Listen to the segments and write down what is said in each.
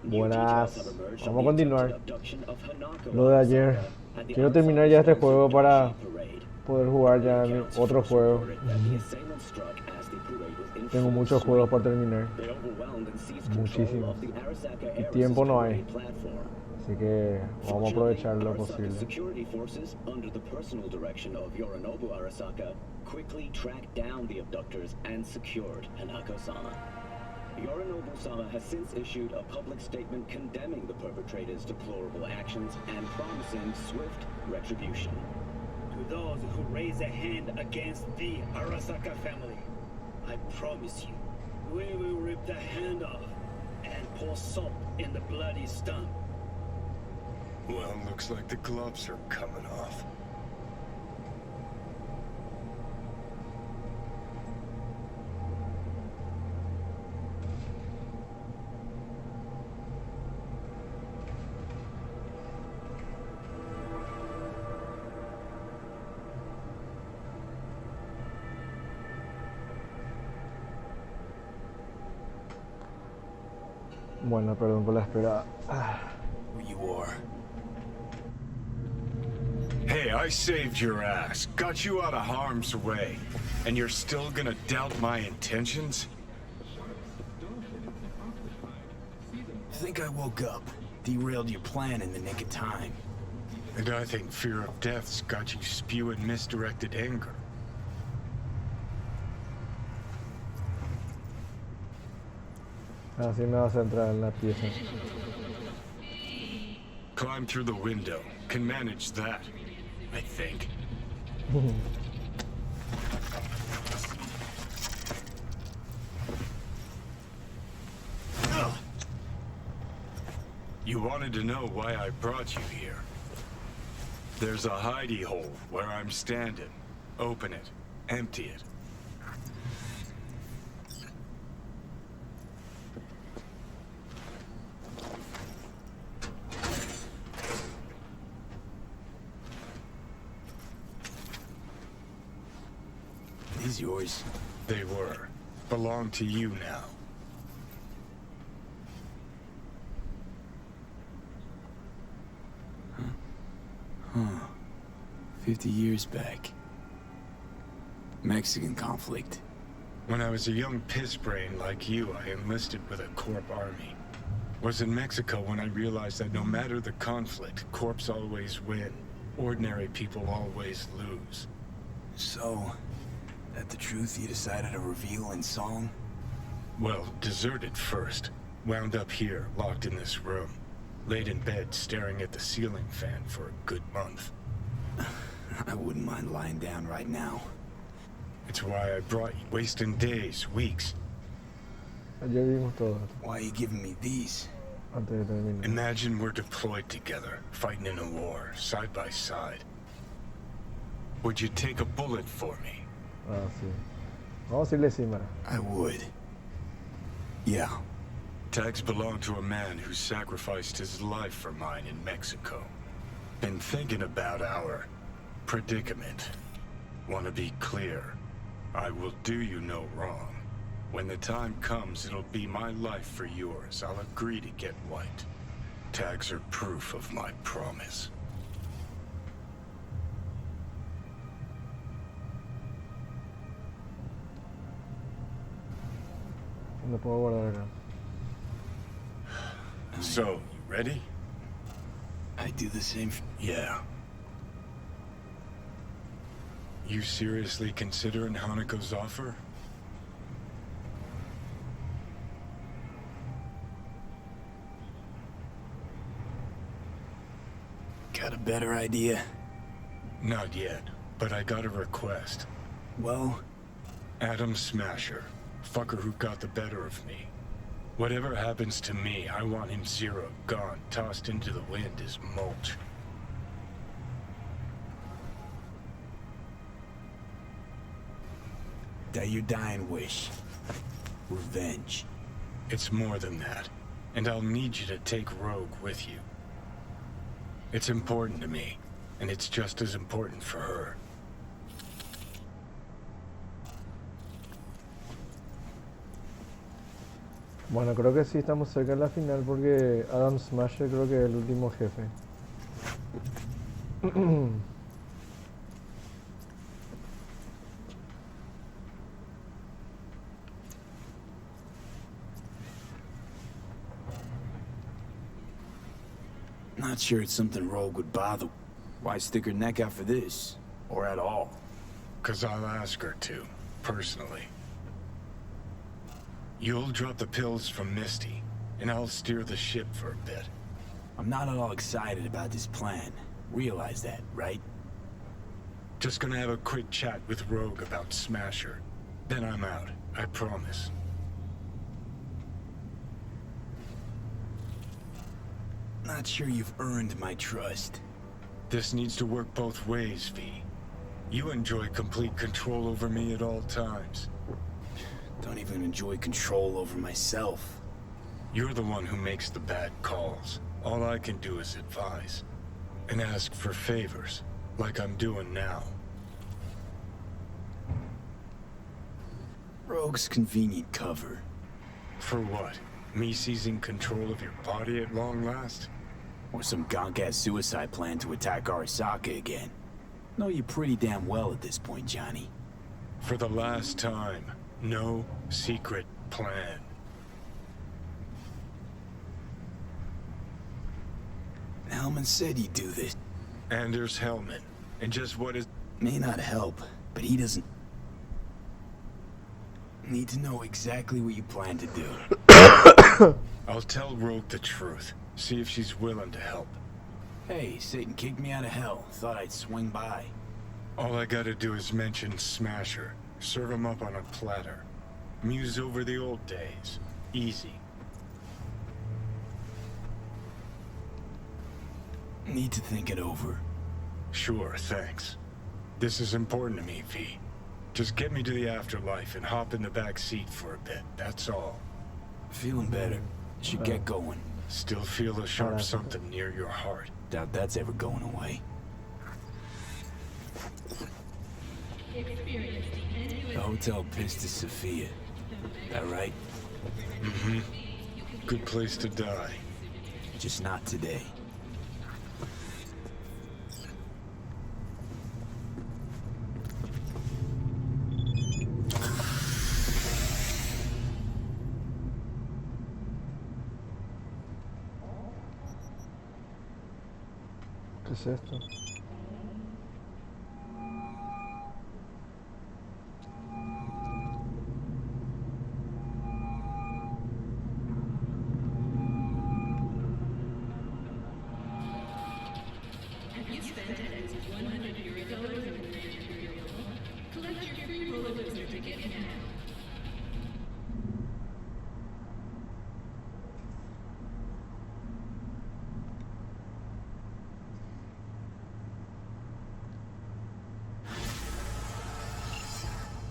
Buenas. Vamos a continuar. Lo de ayer. Quiero terminar ya este juego para poder jugar ya en otro juego. Tengo muchos juegos por terminar. Muchísimo. Y tiempo no hay. Así que vamos a aprovechar lo posible. Yorinobu-sama has since issued a public statement condemning the perpetrators' deplorable actions and promising swift retribution. To those who raise a hand against the Arasaka family, I promise you, we will rip the hand off and pour salt in the bloody stump. Well, looks like the gloves are coming off. Bueno, perdón por la espera. You are. Hey, I saved your ass, got you out of harm's way, and you're still gonna doubt my intentions? I think I woke up, derailed your plan in the nick of time. And I think fear of death's got you spewing misdirected anger. Así me vas a entrar en la pieza. Climb through the window. Can manage that, I think. You wanted to know why I brought you here. There's a hidey hole where I'm standing. Open it. Empty it. These yours? They were. Belong to you now. Huh. 50 years back. Mexican conflict. When I was a young piss-brain like you, I enlisted with a Corp army. Was in Mexico when I realized that no matter the conflict, Corps always win. Ordinary people always lose. So, that the truth you decided to reveal in song? Well, deserted first. Wound up here, locked in this room. Laid in bed, staring at the ceiling fan for a good month. I wouldn't mind lying down right now. It's why I brought you, wasting days, weeks. Ayer vimos todo Why are you giving me these? antes de terminar. Imagine we're deployed together, fighting in a war, side by side. Would you take a bullet for me? Ah, sí. Vamos a irle encima. I would. Yeah. Tags belong to a man who sacrificed his life for mine in Mexico. Been thinking about our predicament. Want to be clear. I will do you no wrong. When the time comes, it'll be my life for yours. I'll agree to get white. Tags are proof of my promise. No puedo guardar acá. So, you ready? I do the same. Yeah. You seriously considering Hanako's offer? Got a better idea? Not yet, but I got a request. Well, Adam Smasher. Fucker who got the better of me. Whatever happens to me, I want him zero, gone, tossed into the wind as mulch. that your dying wish. Revenge. It's more than that, and I'll need you to take Rogue with you. It's important to me, and it's just as important for her. Bueno, creo que sí estamos cerca de la final porque Adam Smasher creo que es el último jefe. Not sure it's something Rogue would bother. Why stick her neck out for this? Or at all? 'Cause I'll ask her to, personally. You'll drop the pills from Misty, and I'll steer the ship for a bit. I'm not at all excited about this plan. Realize that, right? Just gonna have a quick chat with Rogue about Smasher. Then I'm out, I promise. Not sure you've earned my trust. This needs to work both ways, V. You enjoy complete control over me at all times. Don't even enjoy control over myself. You're the one who makes the bad calls. All I can do is advise. And ask for favors, like I'm doing now. Rogue's convenient cover. For what? Me seizing control of your body at long last? Or some gonk-ass suicide plan to attack Arasaka again. Know you pretty damn well at this point, Johnny. For the last time, no secret plan. Hellman said he'd do this. Anders Hellman. And just what is... May not help, but he doesn't... need to know exactly what you plan to do. I'll tell Rogue the truth. See if she's willing to help. Hey, Satan kicked me out of hell. Thought I'd swing by. All I gotta do is mention Smasher. Serve him up on a platter. Muse over the old days. Easy. Need to think it over. Sure, thanks. This is important to me, V. Just get me to the afterlife and hop in the back seat for a bit, that's all. Feeling better. Should get going. Still feel a sharp something near your heart. Doubt that's ever going away. The hotel Pistis Sophia. That right? Mm-hmm. Good place to die. Just not today. ¿Qué es esto?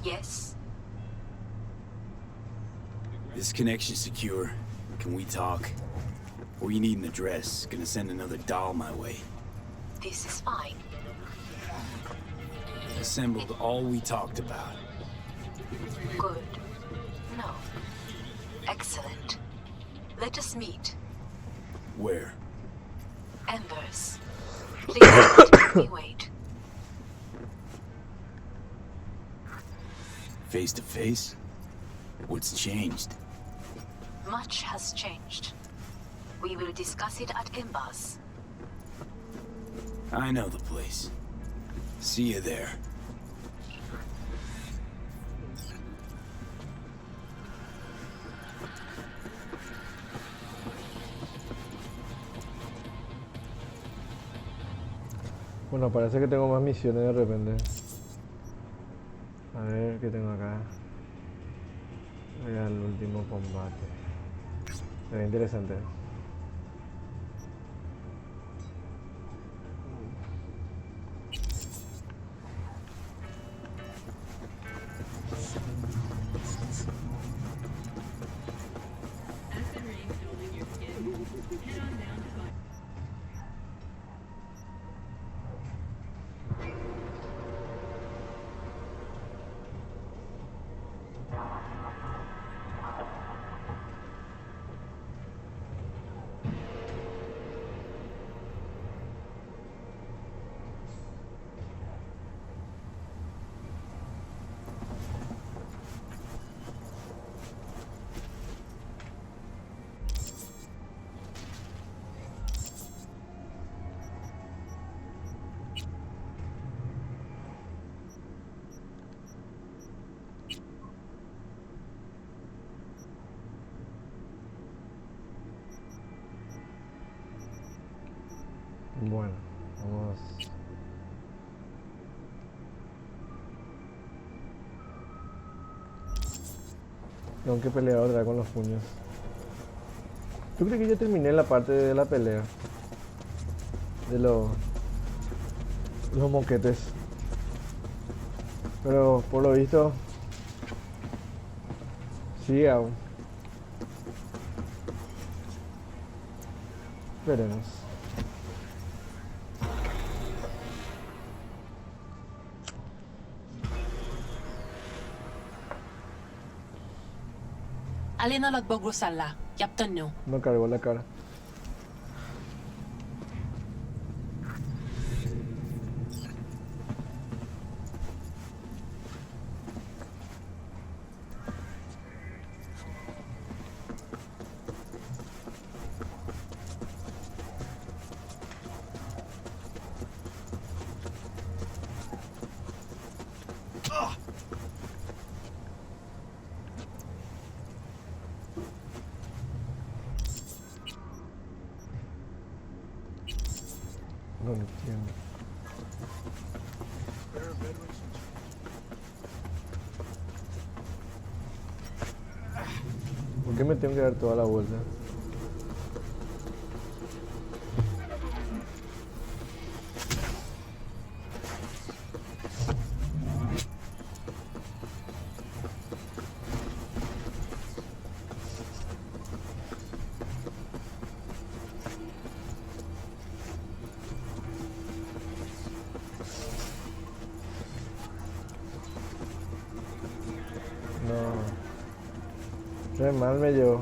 Yes. This connection's secure. Can we talk? Or you need an address. Gonna send another doll my way. This is fine. Assembled all we talked about. Good. No. Excellent. Let us meet. Where? Embers. Please don't make me wait. Face to face? What's changed? Much has changed. We will discuss it at Embers. I know the place. See you there. Bueno, parece que tengo más misiones de repente. A ver qué tengo acá. Voy al último combate. Se ve interesante. Bueno, vamos. Tengo que pelear otra vez con los puños. ¿Tú crees que ya terminé la parte de la pelea? De los moquetes. Pero por lo visto sigue aún. Veremos. Alin na nagbogro sala. Yaptan nyo. No cargó la cara. No entiendo. ¿Por qué me tengo que dar toda la vuelta? No. Re mal me llevo.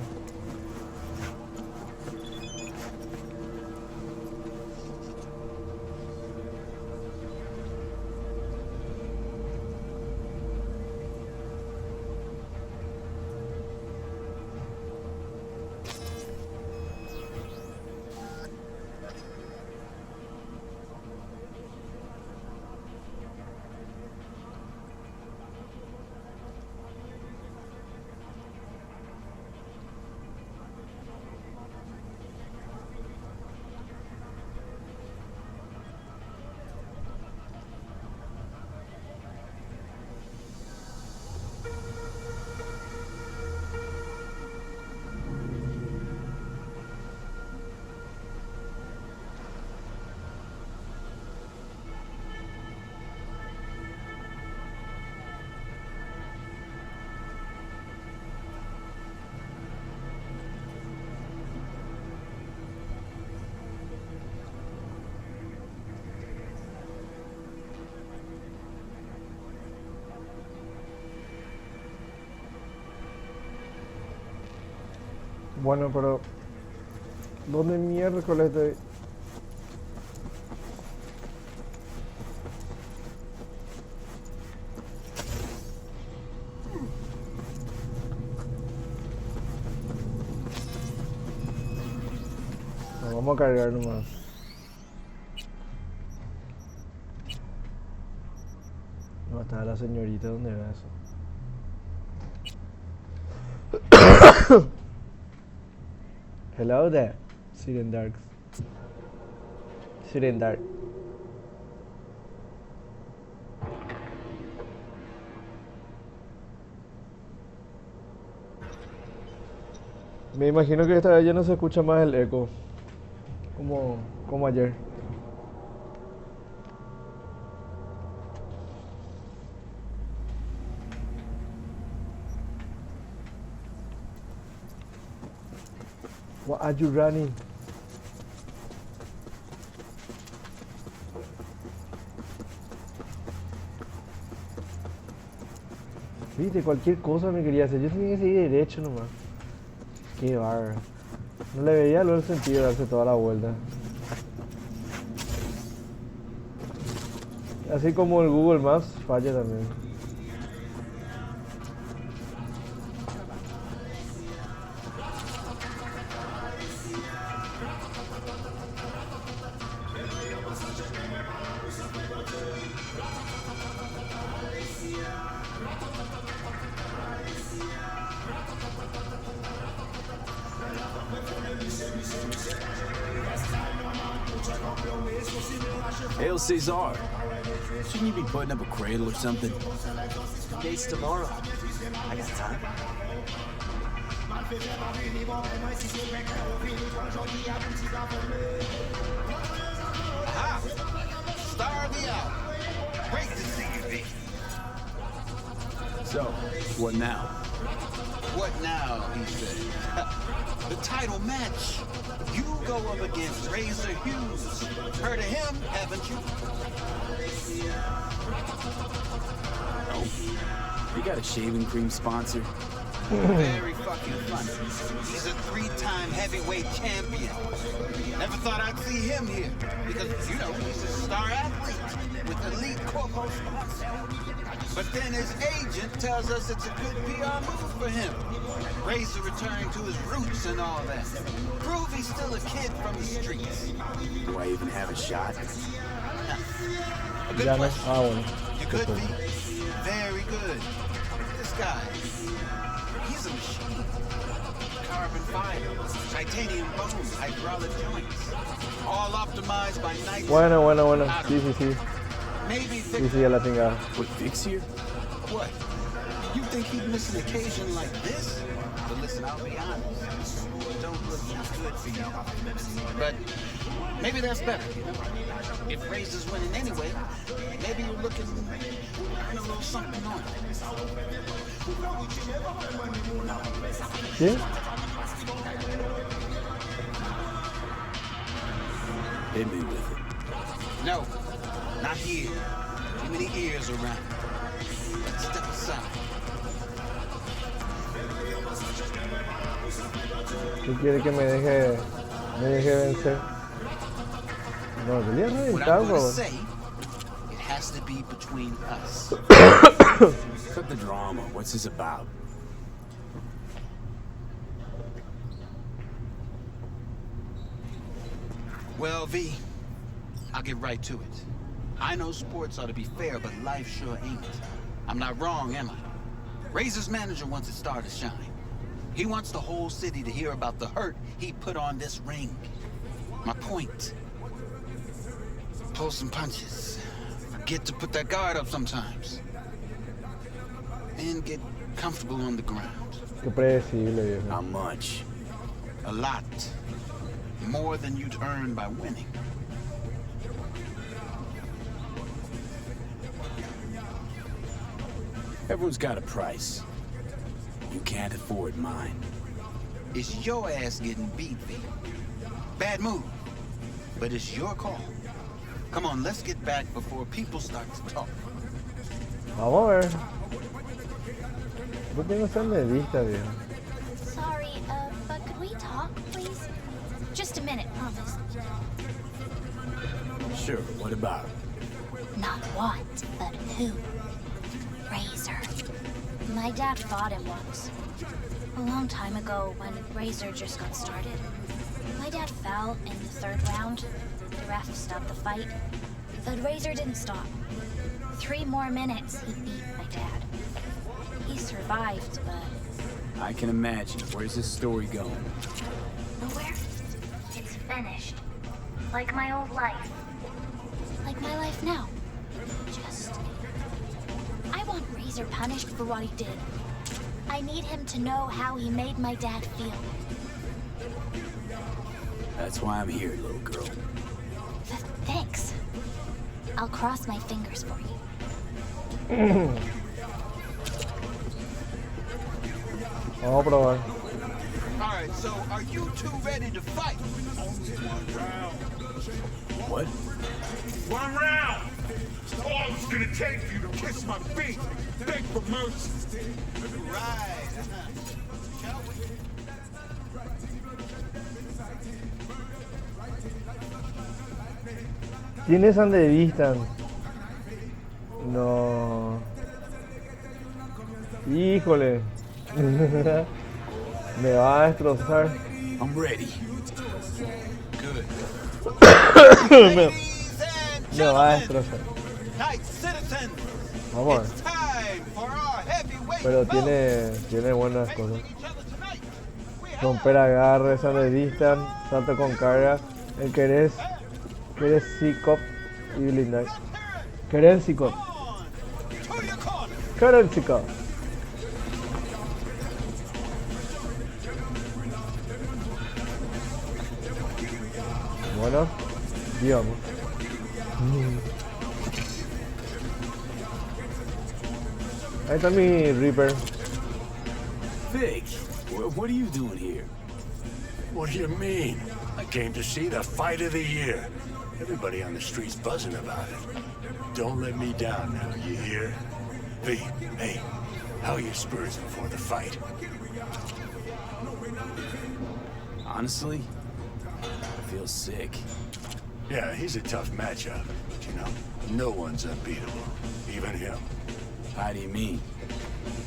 Bueno, pero ¿dónde miércoles estoy? No, vamos a cargar nomás. No, estaba la señorita, ¿dónde era eso? Hello there, Siren Dark. Siren Dark. Me imagino que esta vez ya no se escucha más el eco. Como ayer. What are you running? Viste, cualquier cosa me quería hacer. Yo tenía que seguir derecho nomás. Qué bárbaro. No le veía luego el sentido de darse toda la vuelta. Así como el Google Maps falla también. Hail Cesar. Shouldn't you be putting up a cradle or something? Dates tomorrow. I got time. Aha! Star of the hour. Great to see you, Vic. So, what now? What now, he said. The title match. You go up against Razor Hughes. Heard of him, haven't you? You got a shaving cream sponsor? Very fucking funny. He's a 3-time heavyweight champion. Never thought I'd see him here. Because, you know, he's a star athlete with elite corpo sponsor. But then his agent tells us it's a good PR move for him. Razor returning to his roots and all that. Prove he's still a kid from the streets. Do I even have a shot? A good Ya no. question. Ah, bueno. You could be. Very good. This guy, he's a machine. Carbon fiber, titanium bones, hydraulic joints. All optimized by night. Bueno. Sí. Maybe Sí, ya la chingada. What, Vic's here? What? You think he'd miss an occasion like this? But listen, I'll be honest. Don't look too good for you. But maybe that's better. If Razor's winning anyway, maybe you're looking to earn a little something on it. ¿Sí? Hit me with it. No, not here. Too many ears around. Step aside. ¿Tú quieres que me deje vencer? No, te voy a What reventar, I'm bro. gonna say, it has to be between us. Cut the drama. What's this about? Well, V, I'll get right to it. I know sports ought to be fair, but life sure ain't. I'm not wrong, am I? Razor's manager wants his star to shine. He wants the whole city to hear about the hurt he put on this ring. My point. Pull some punches. Forget to put that guard up sometimes. And get comfortable on the ground. Qué predecible, viejo. How much? A lot. More than you'd earn by winning. Everyone's got a price. You can't afford mine. It's your ass getting beat, V. Bad move. But it's your call. Come on, let's get back before people start to talk. Vamos a ver. Yo tengo sandevista, viejo. Sorry, but could we talk, please? Just a minute, promise. Sure, what about? Not what, but who. Razor. My dad fought him once. A long time ago, when Razor just got started. My dad fell in the 3rd round. The ref stopped the fight. But Razor didn't stop. 3 more minutes, he beat my dad. He survived, but I can imagine. Where's this story going? nowhere. It's finished. Like my old life. Like my life now. Just... I want Razor punished for what he did. I need him to know how he made my dad feel. That's why I'm here, little girl. Thanks. I'll cross my fingers for you. Vamos a probar. All right, so are you two ready to fight? What? 1 round! All it's gonna take for you to kiss my feet, beg for mercy. Right. Shall we? ¿Tiene sandevista? No. Híjole. Me va a destrozar. I'm ready. Good. me, me va a destrozar. Night citizens, Vamos a ver. it's time for our heavyweight Pero bout. tiene buenas cosas. Facing each other tonight, we have Romper agarre, sandevista, salto con carga, el querés, Kerensikov y Blindai. Kerensikov. Kerensikov. Bueno, digamos. Ahí está mi Reaper. Vic, what are you doing here? What do you mean? I came to see the fight of the year. Everybody on the street's buzzing about it. Don't let me down now, you hear? V, hey, how are your spirits before the fight? Honestly, I feel sick. Yeah, he's a tough matchup, but you know, no one's unbeatable, even him. How do you mean?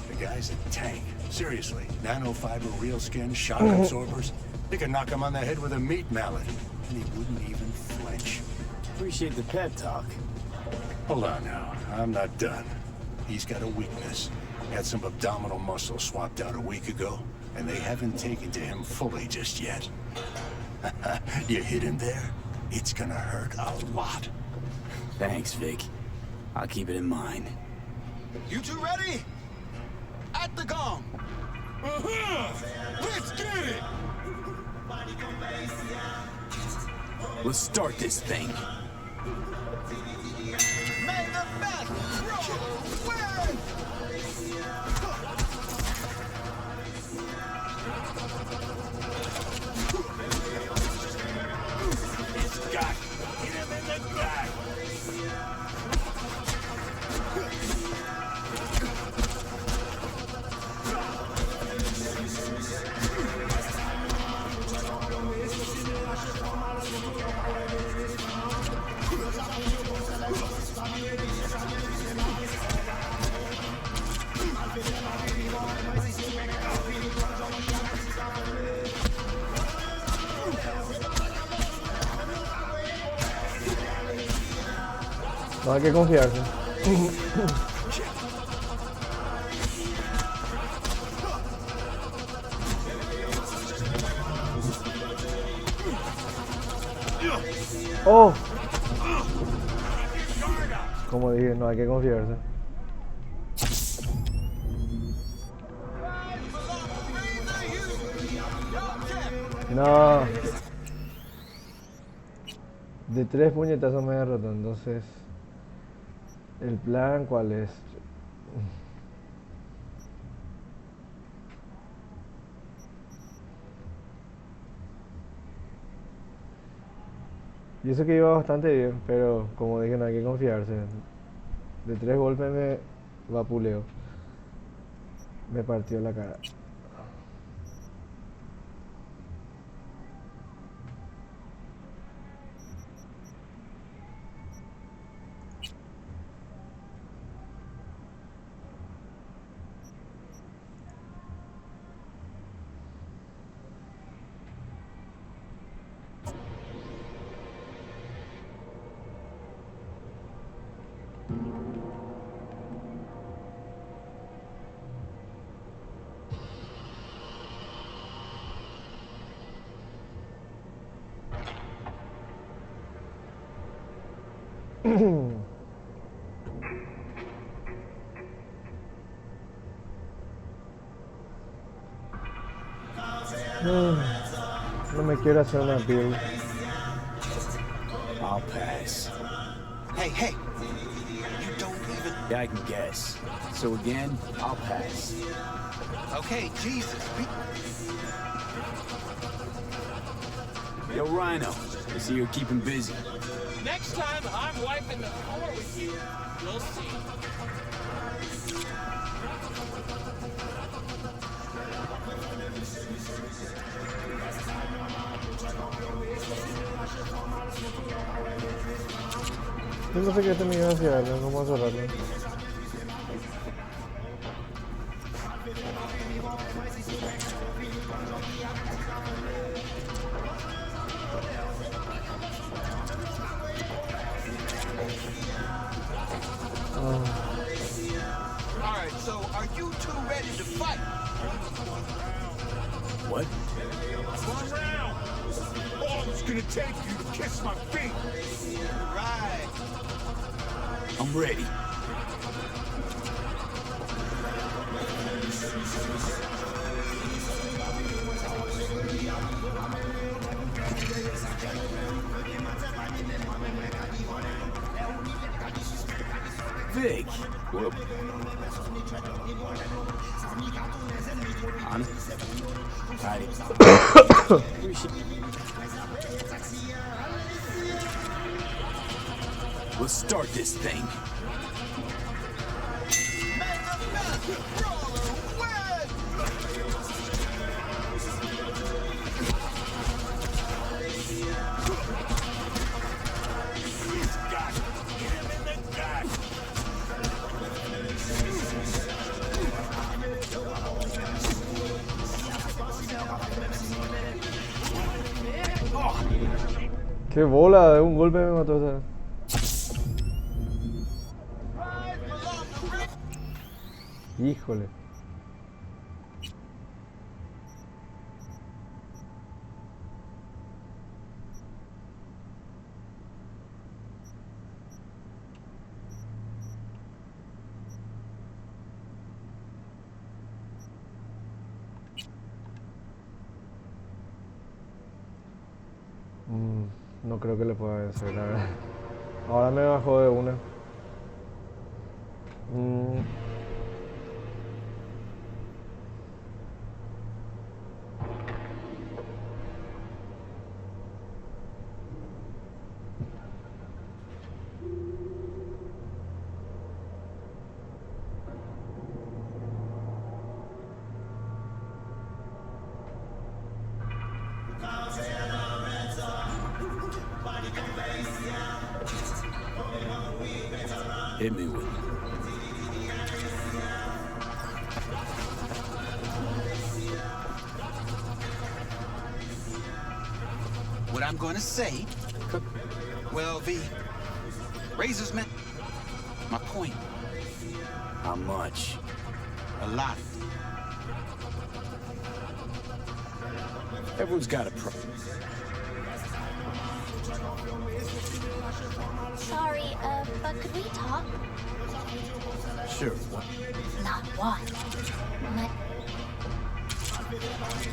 The guy's a tank. Seriously, nanofiber real skin, shock absorbers. They could knock him on the head with a meat mallet, and he wouldn't even flinch. Appreciate the pep talk. Hold on now, I'm not done. He's got a weakness. Had some abdominal muscle swapped out a week ago, and they haven't taken to him fully just yet. You hit him there? It's gonna hurt a lot. Thanks, Vic. I'll keep it in mind. You two ready? At the gong. Let's get it! Let's start this thing. May the best win! He's got hit him in the back. No hay que confiarse. Oh, como dije, no hay que confiarse. No. De 3 puñetazos me derrotó, entonces... ¿El plan cuál es? Y eso que iba bastante bien, pero como dije, no hay que confiarse. De 3 golpes me vapuleó. Me partió la cara. No me quiero hacer una build. I'll pass. Hey, hey! You don't even... Yeah, I can guess. So again, I'll pass. Okay, Jesus. Yo, Rhino. I see you're keeping busy. Next time I'm wiping the floor with you, you'll see. Yo no sé qué tenía que hacer, no vamos a cerrarlo. Alright, so are you two ready to fight? What? One round! All's gonna take you to kiss my feet? Right. I'm ready. Vic, whoop. On it. Let's start this thing. Qué bola, de un golpe me mató esa. Híjole. No creo que le pueda vencer, la verdad. Ahora me bajó de una. Hit me with it. What I'm gonna say, well, V, Razor's meant my point. How much? A lot. Everyone's got a pro. Sorry, but could we talk? Sure. What? Not one. Not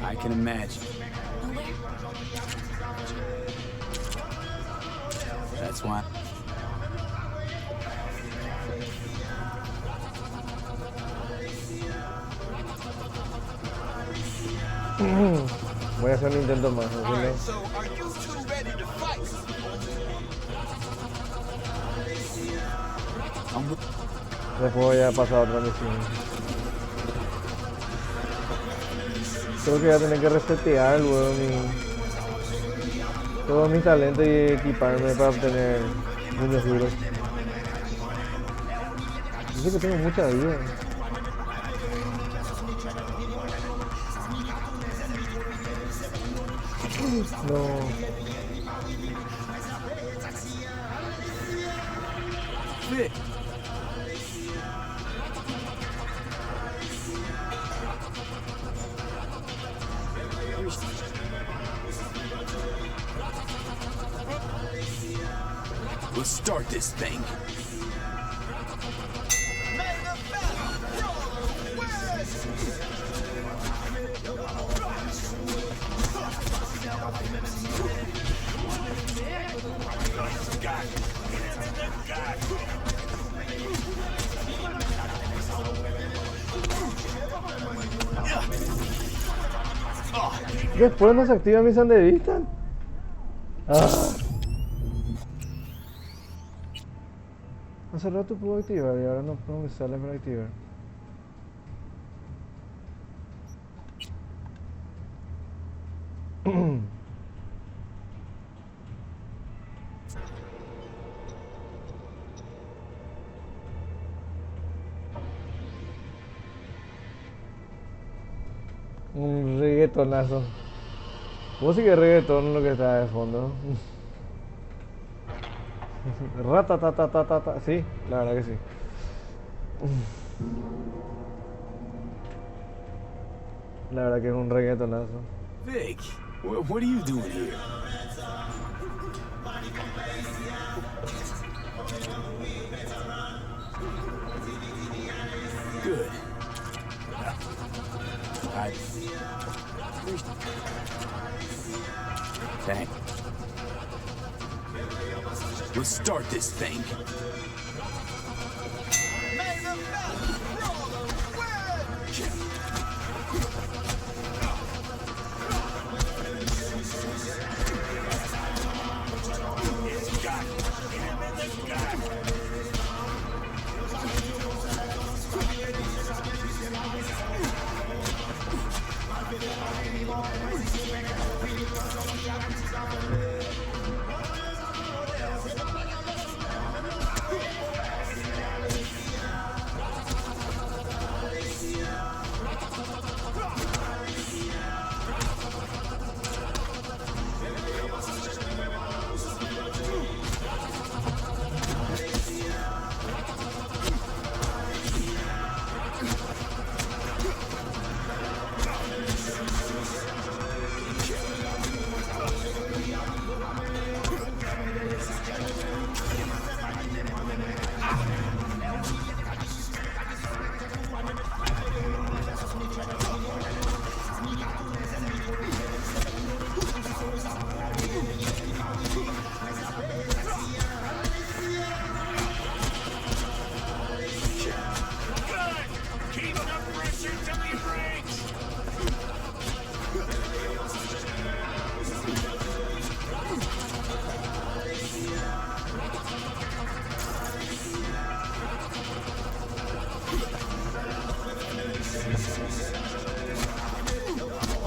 I can imagine. nowhere. That's why. Voy a hacer un intento más. All right, so are you two ready to fight? Después ya pasa a otra misión. Creo que voy a tener que resetear luego todo mi talento y equiparme para obtener muchos duros. Dice que tengo mucha vida. No. Vic. Let's start this thing. Después no se activa mi sandevista. Hace rato puedo activar y ahora no me sale para activar. Un reggaetonazo. Música de reggaetón lo que está de fondo. Ratatatatata. Sí, la verdad que sí. La verdad que es un reggaetonazo. Vic, What are you doing here? Good. Thank. Let's start this thing.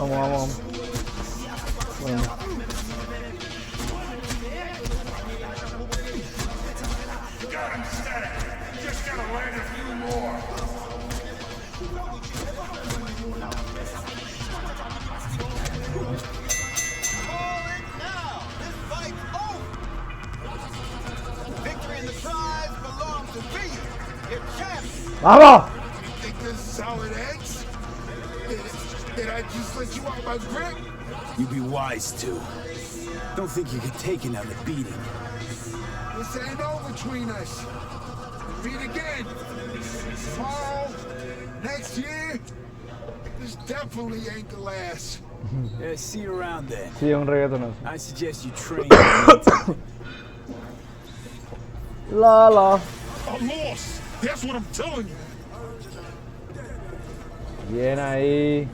Vamos. Bueno. Got him stacked. Just gotta land a few more. Call it now. This fight's over. Victory and the prize belong to me. You're champion. ¡Vamos! You think this is solid eggs? Did I just let you out my grip? You'd be wise to. Don't think you could take another beating. This ain't over between us. Meet again. Tomorrow, next year. This definitely ain't the last. Yeah, see you around then. Sí, un reggaetonazo. I suggest you train. La. I'm lost. That's what I'm telling you. Bien ahí.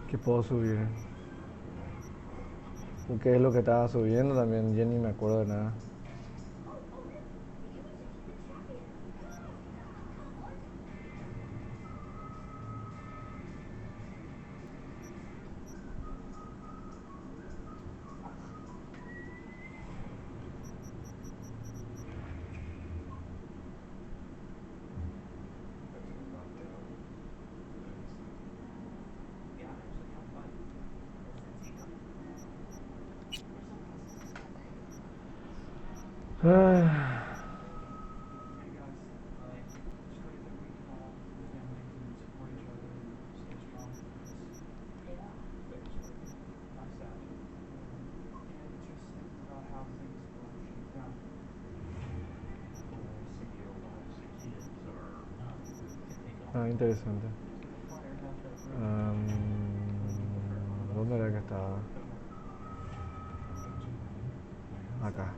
¿Qué puedo subir? ¿Qué es lo que estaba subiendo también? Ya ni me acuerdo de nada. Interesante. ¿Dónde era que estaba? Acá.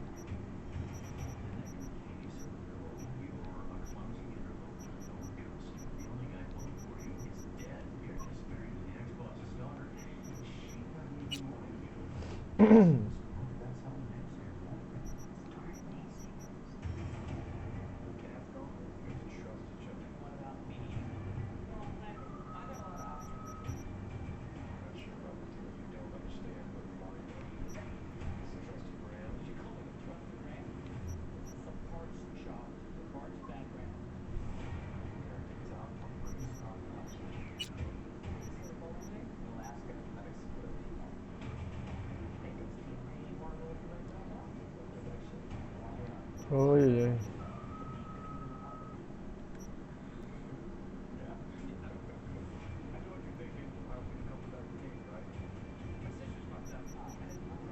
Uy, uy, uy.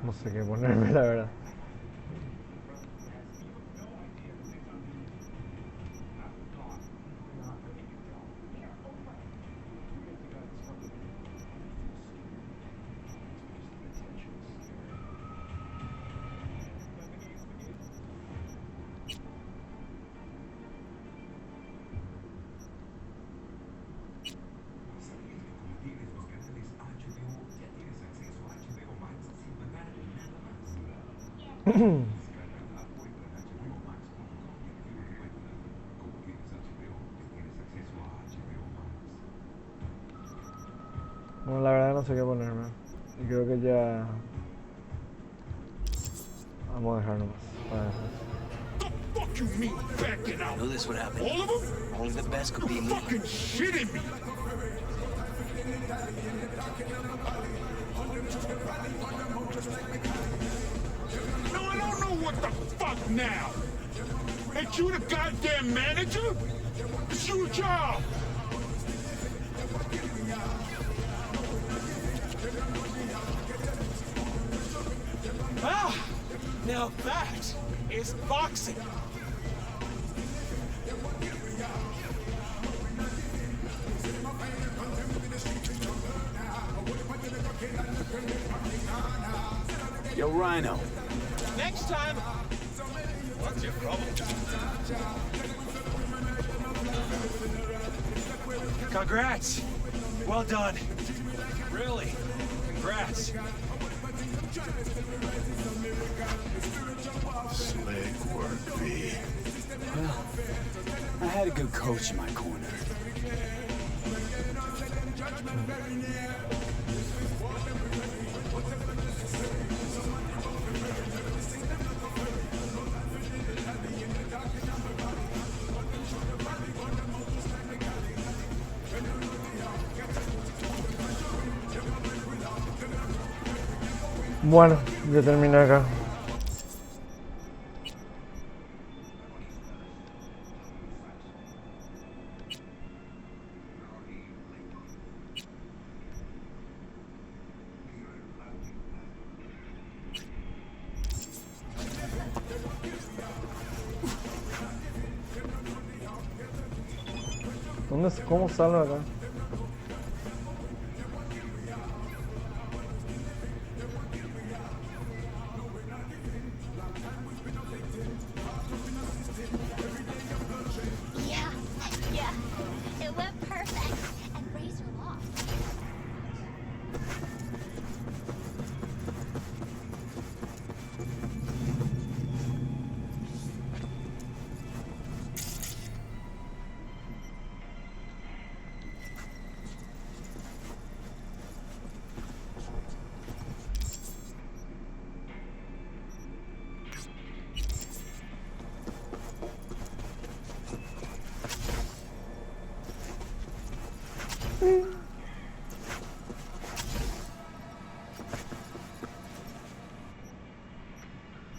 No sé qué ponerme, la verdad. Bueno, la verdad no sé qué ponerme. Y creo que ya... Vamos a dejar nomás. Para Fuck you mean backing I out? knew this would happen. All of them? Only the best could be me. Fucking shitting me! No, I don't know what the fuck now! Ain't you the goddamn manager? It's your job! Ah! Now that is boxing! Yo, Rhino. Next time! What's your problem? Congrats! Well done. Really? Congrats. Slick work, V. Well, I had a good coach in my corner. Bueno, ya terminé acá. ¿Cómo salgo acá? Yeah, yeah. It went perfect. And Razor lost.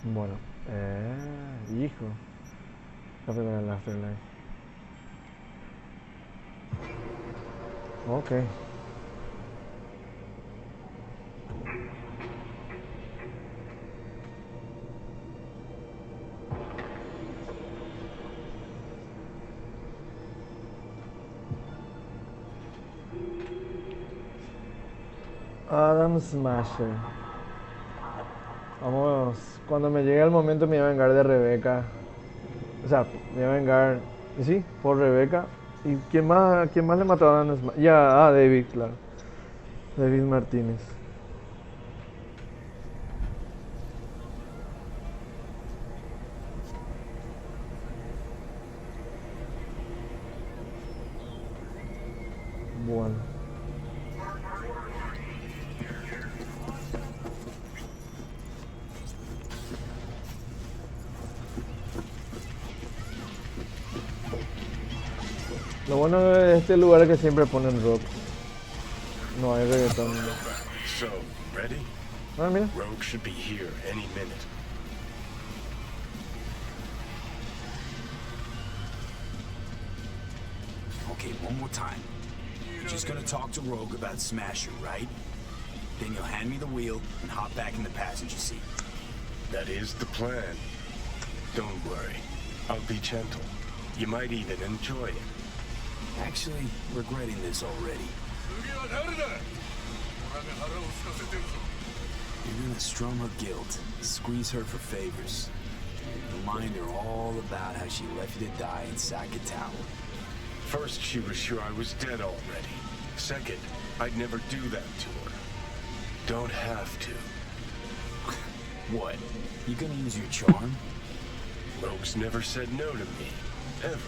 Bueno, hijo. La primera en la afterlife. Ok. Adam Smasher. Vamos, cuando me llegue el momento me voy a vengar de Rebeca. O sea, me voy a vengar, y sí, por Rebeca. ¿Y quién más le mató a Adam Smasher? Ya, David, claro. David Martínez. Bueno. Lo bueno de este lugar es que siempre ponen rock. No hay reggaetón. So, ready? Ah, mira. Rogue should be here any minute. Okay, one more time. You're just gonna talk to Rogue about Smasher, right? Then you'll hand me the wheel and hop back in the passenger seat. That is the plan. Don't worry. I'll be gentle. You might even enjoy it. Actually, regretting this already. You're gonna strum her guilt, squeeze her for favors. Remind her all about how she left you to die inside the tower. First, she was sure I was dead already. Second, I'd never do that to her. Don't have to. What? You gonna use your charm? Rogue's never said no to me. Ever.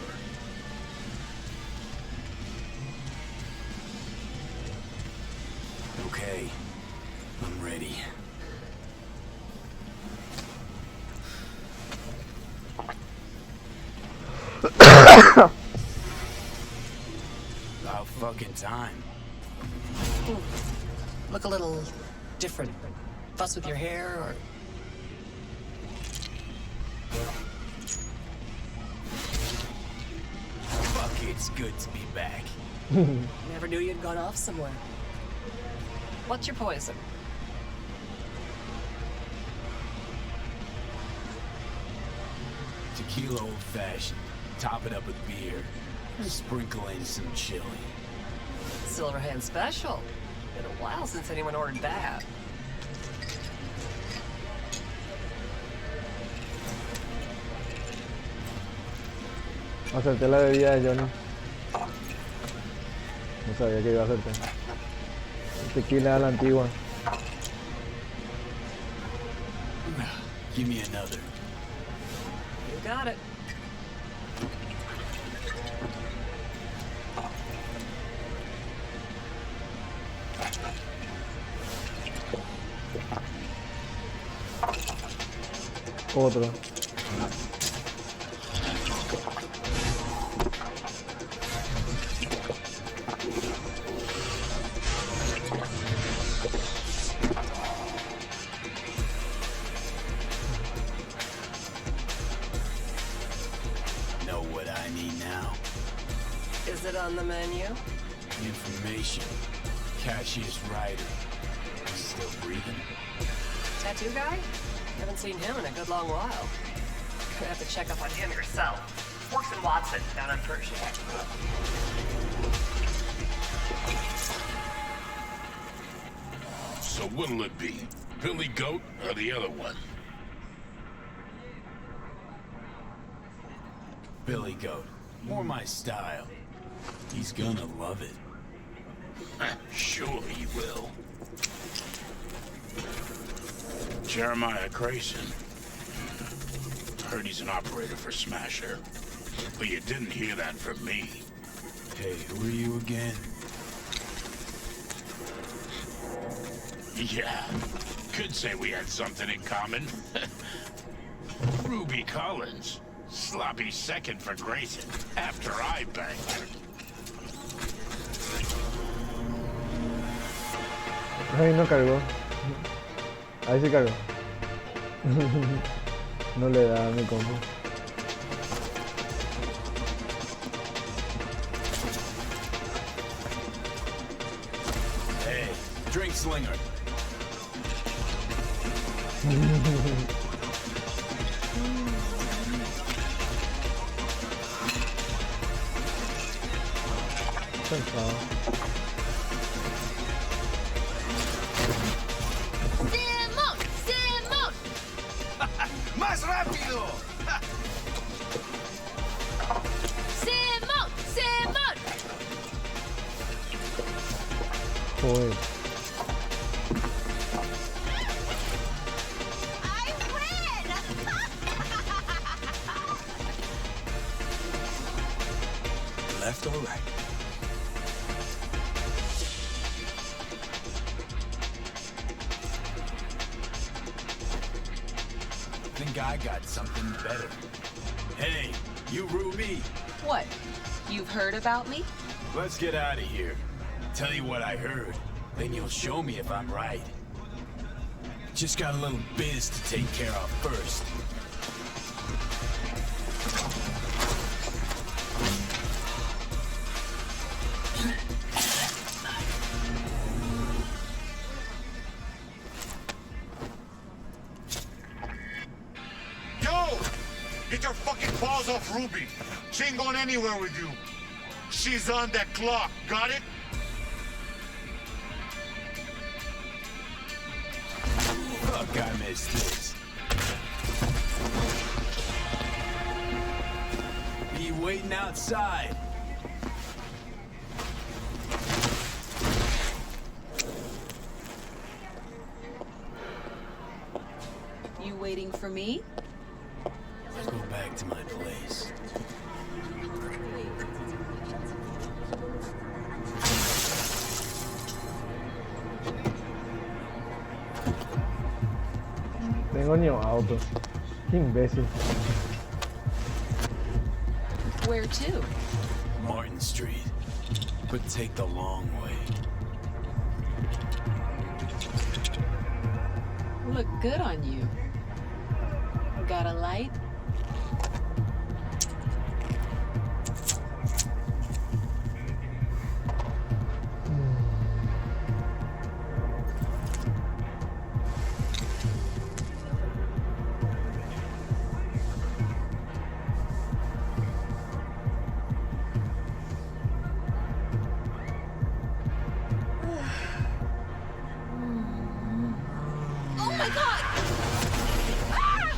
Okay. I'm ready. About fucking time. Ooh, look a little different. Fuss with your hair, or... Fuck, it's good to be back. Never knew you'd gone off somewhere. What's your poison? Tequila old-fashioned. Top it up with beer. Sprinkle in some chili. Silverhand special. Been a while since anyone ordered that. Acerté la bebida de Johnny. No sabía que iba a hacerte. Tequila a la antigua. Give me another. You got it. Otro. Know what I need now? Is it on the menu? Information. Cassius Ryder. Still breathing? Tattoo guy? Haven't seen him in a good long while. Gonna have to check up on him yourself. Works in Watson, down on Pershing. So what'll it be? Billy Goat or the other one? Billy Goat. More my style. He's gonna love it. Sure he will. Jeremiah Grayson. Heard he's an operator for Smasher. But you didn't hear that from me. Hey, who are you again? Yeah, could say we had something in common. Ruby Collins. Sloppy second for Grayson after I banged her. Ay, no cargó. Ahí sí cargó. No le da a mi combo. Hey, drink slinger. Cansado. ¡Simón! ¡Simón! ¡Más rápido! ¡Simón! ¡Simón! Joder. I win! Left or right? Think I got something better. Hey, you Ruby. What? You've heard about me? Let's get out of here. Tell you what I heard. Then you'll show me if I'm right. Just got a little biz to take care of first. Get your fucking balls off Ruby. She ain't going anywhere with you. She's on that clock, got it? Fuck, I missed this. Be waiting outside. You waiting for me? Let's go back to my place. Tengo ni un auto. Qué imbécil. Where to? Martin Street. But take the long way. Look good on you. Got a light? Oh my god! Ah!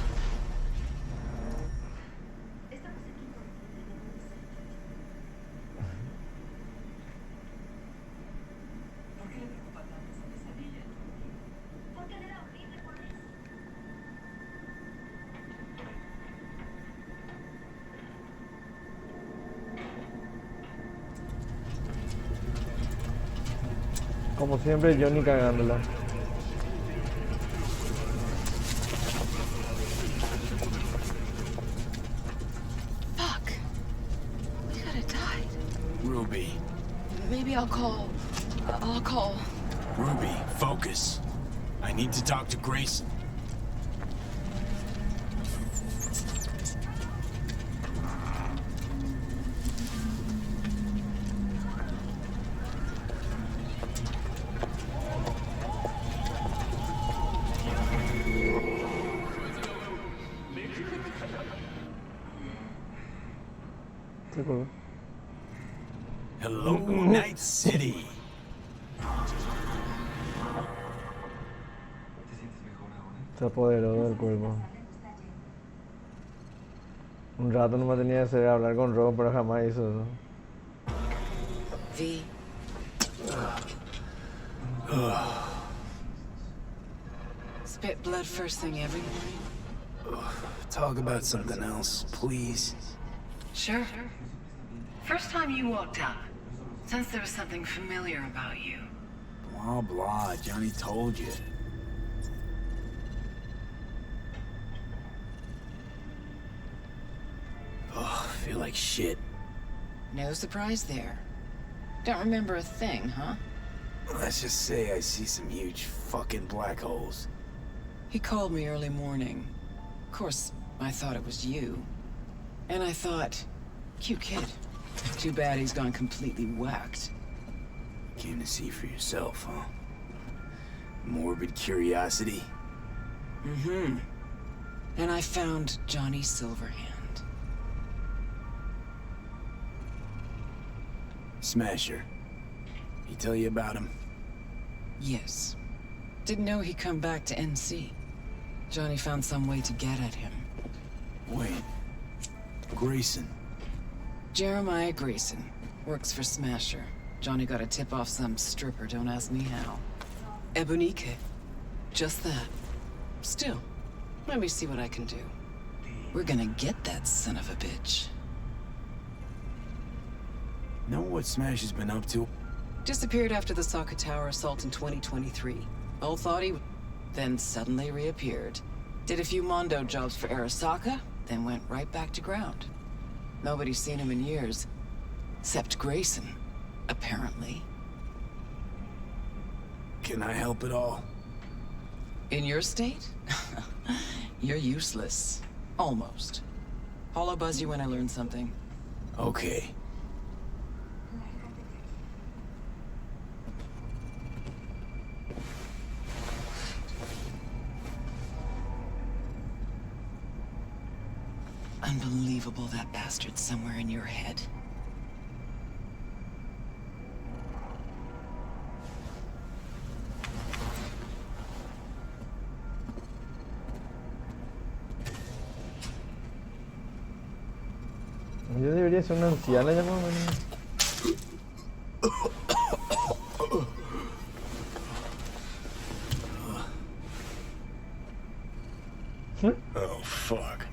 Como siempre, Johnny cagándola. Fuck. We could have died. Ruby. Maybe I'll call. Ruby, focus. I need to talk to Grayson. Se colgó. Hello, Night City. Se apoderó del cuerpo. Un rato no me tenía que hacer hablar con Rob, pero jamás hizo eso. V. Spit blood first thing every morning? Talk about something else, please. Sure. First time you walked up, sensed there was something familiar about you. Blah, blah. Johnny told you. Ugh, feel like shit. No surprise there. Don't remember a thing, huh? Let's just say I see some huge fucking black holes. He called me early morning. Of course, I thought it was you. And I thought, cute kid. Too bad he's gone completely whacked. Came to see for yourself, huh? Morbid curiosity? Mm-hmm. And I found Johnny Silverhand. Smasher. He tell you about him? Yes. Didn't know he'd come back to NC. Johnny found some way to get at him. Wait. Grayson. Jeremiah Grayson. Works for Smasher. Johnny got a tip off some stripper, don't ask me how. Ebonique. Just that. Still, let me see what I can do. We're gonna get that son of a bitch. Know what Smasher's been up to? Disappeared after the Sokka Tower assault in 2023. All thought he then suddenly reappeared. Did a few Mondo jobs for Arasaka, then went right back to ground. Nobody's seen him in years. Except Grayson, apparently. Can I help at all? In your state? You're useless. Almost. I'll buzz you when I learn something. Okay. Unbelievable that bastard's somewhere in your head. Yo debería ser una anciana ya más o menos. Oh, fuck.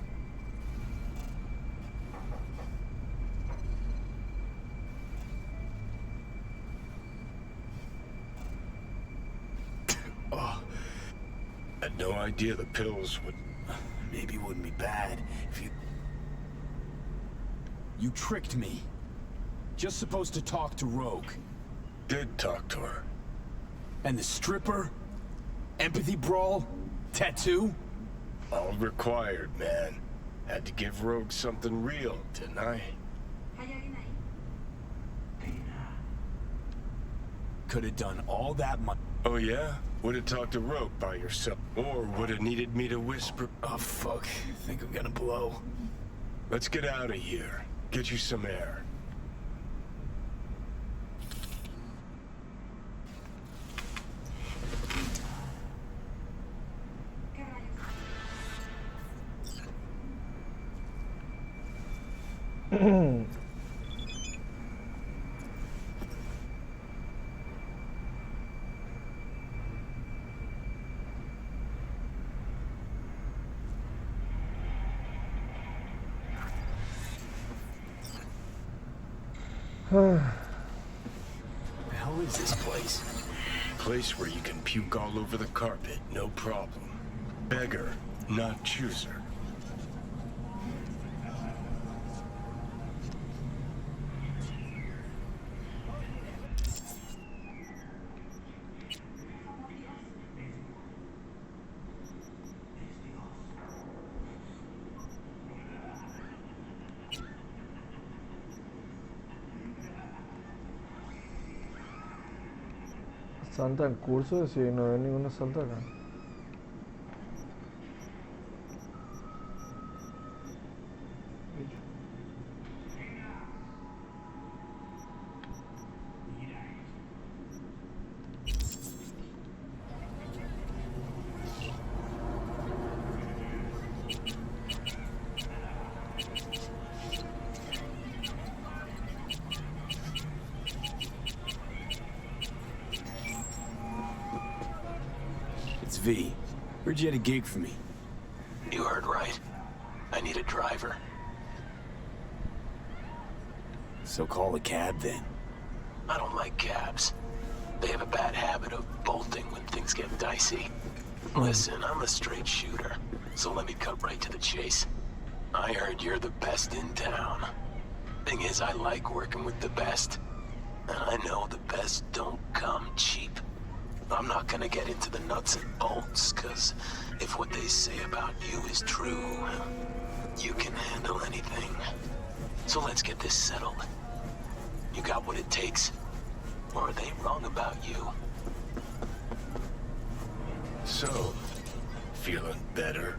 Oh, I had no idea the pills would... Maybe it wouldn't be bad if you... You tricked me. Just supposed to talk to Rogue. Did talk to her. And the stripper? Empathy brawl? Tattoo? All required, man. Had to give Rogue something real, didn't I? Could have done all that much. Oh yeah? Would have talked to Rogue by yourself. Or would have needed me to whisper. Oh fuck, I think I'm gonna blow. Let's get out of here. Get you some air. The hell is this place? Place where you can puke all over the carpet, no problem. Beggar, not chooser. Santa en curso, si no veo ninguna santa acá. It's V. Heard you had a gig for me. You heard right. I need a driver. So call a cab then. I don't like cabs. They have a bad habit of bolting when things get dicey. Listen, I'm a straight shooter, so let me cut right to the chase. I heard you're the best in town. Thing is, I like working with the best. And I know the best don't come cheap. I'm not gonna get into the nuts and bolts, cause if what they say about you is true, you can handle anything. So let's get this settled. You got what it takes? Or are they wrong about you? So, feeling better?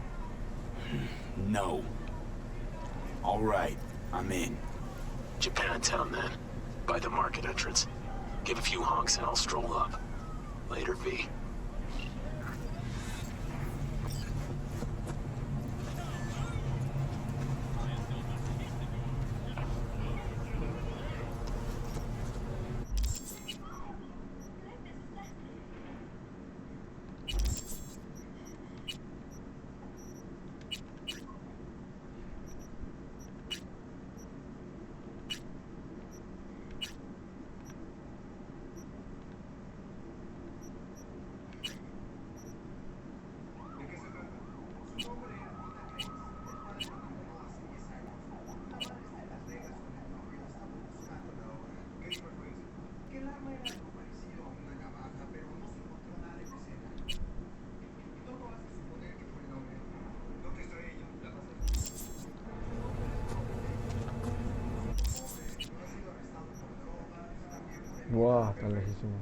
No. All right, I'm in. Japantown then. By the market entrance. Give a few honks and I'll stroll up. Later, V. Buah, está lejísimo.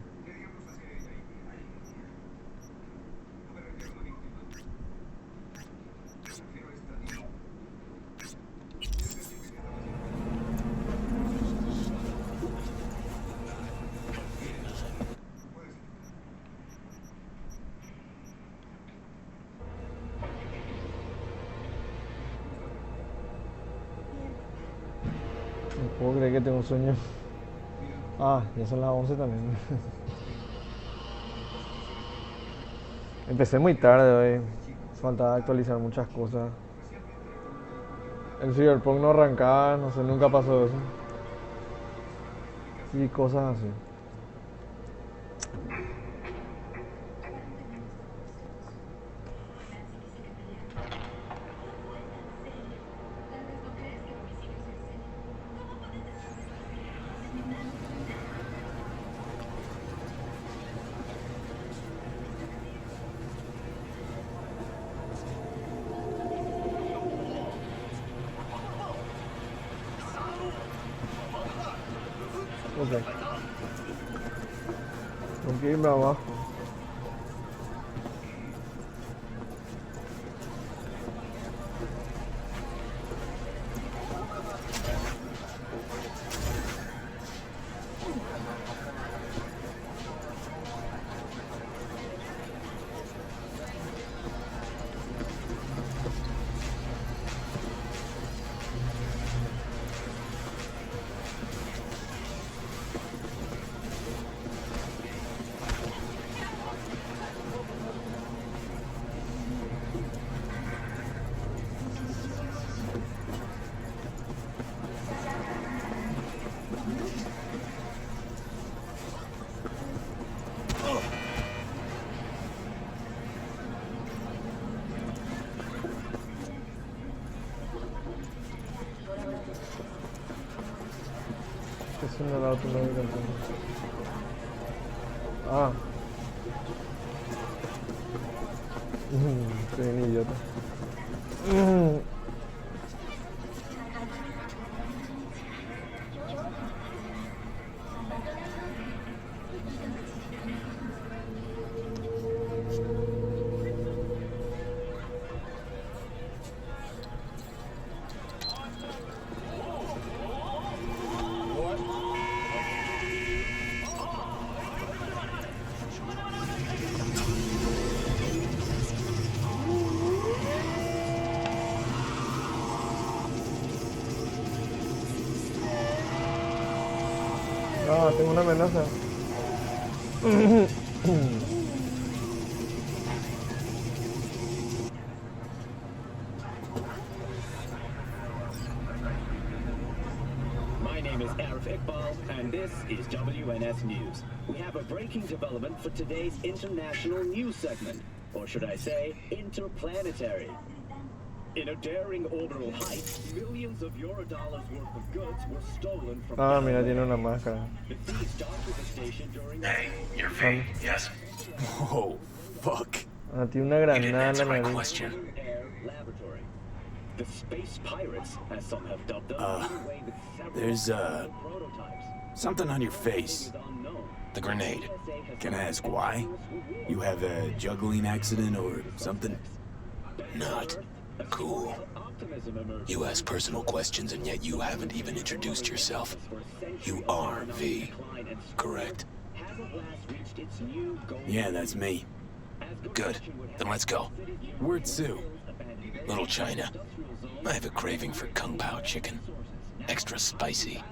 Puedo creer que tengo un sueño. Ah, ya son las 11 también. Empecé muy tarde hoy. Faltaba actualizar muchas cosas. El Cyberpunk no arrancaba, no sé, nunca pasó eso. Y cosas así. Ok. Tengo que irme abajo. Que es un auto no hay. Ah. Soy un idiota. Ah, tengo una amenaza. My name is Arif Iqbal, and this is WNS News. We have a breaking development for today's international news segment, or should I say, interplanetary. In a daring orbital heist, millions of Eurodollars worth of goods were stolen from Ah, mira, tiene una máscara. the thieves docked at the station during Hey, you're V, yes? Whoa, fuck. Ah, tiene una You granada didn't en la answer my nariz. question. air laboratory. The space pirates, as some have dubbed them, got away with several There's, prototypes. something on your face. The grenade. Can I ask why? You have a juggling accident or something? Not cool. You ask personal questions and yet you haven't even introduced yourself. You are V, correct? Yeah, that's me. Good. Then let's go. Where to? Little China. I have a craving for Kung Pao chicken. Extra spicy.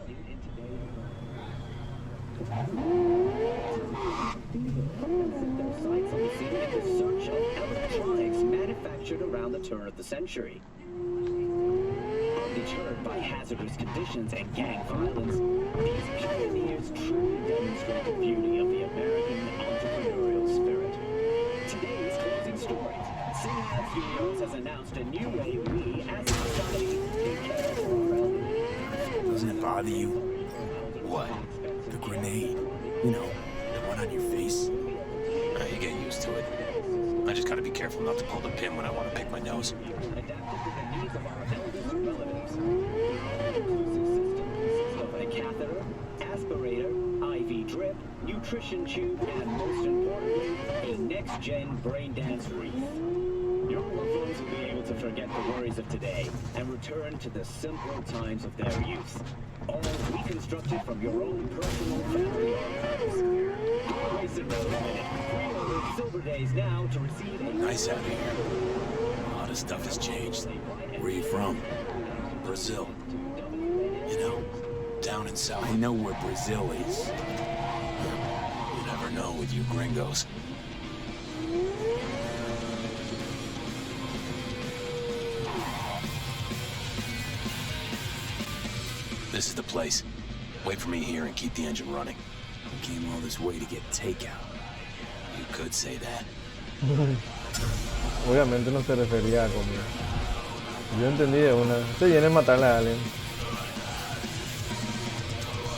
In search of electronics manufactured around the turn of the century. Undeterred by hazardous conditions and gang violence, these pioneers truly demonstrate the beauty of the American entrepreneurial spirit. Today's closing story. Cinehab Studios has announced a new way we, as a society, take care of our elderly. Doesn't it bother you? What? The grenade. You know, the one on your face. You get used to it. I just gotta be careful not to pull the pin when I want to pick my nose. Adapted to the needs of our eldest relatives. The inclusive system consists of a catheter, aspirator, IV drip, nutrition tube, and most importantly, a next-gen brain dance wreath. Your loved ones will be able to forget the worries of today and return to the simpler times of their youth. All reconstructed from your own personal family archives. Race and Road Minute. Pre-order Silver Days now to receive a Nice out here. A lot of stuff has changed. Where are you from? Brazil. You know, down in South. I know where Brazil is. You never know with you gringos. This is the place. Wait for me here and keep the engine running. We came all this way to get takeout. You could say that. Obviamente no se refería a comida. Yo entendí de una. Se viene a matarle a alguien.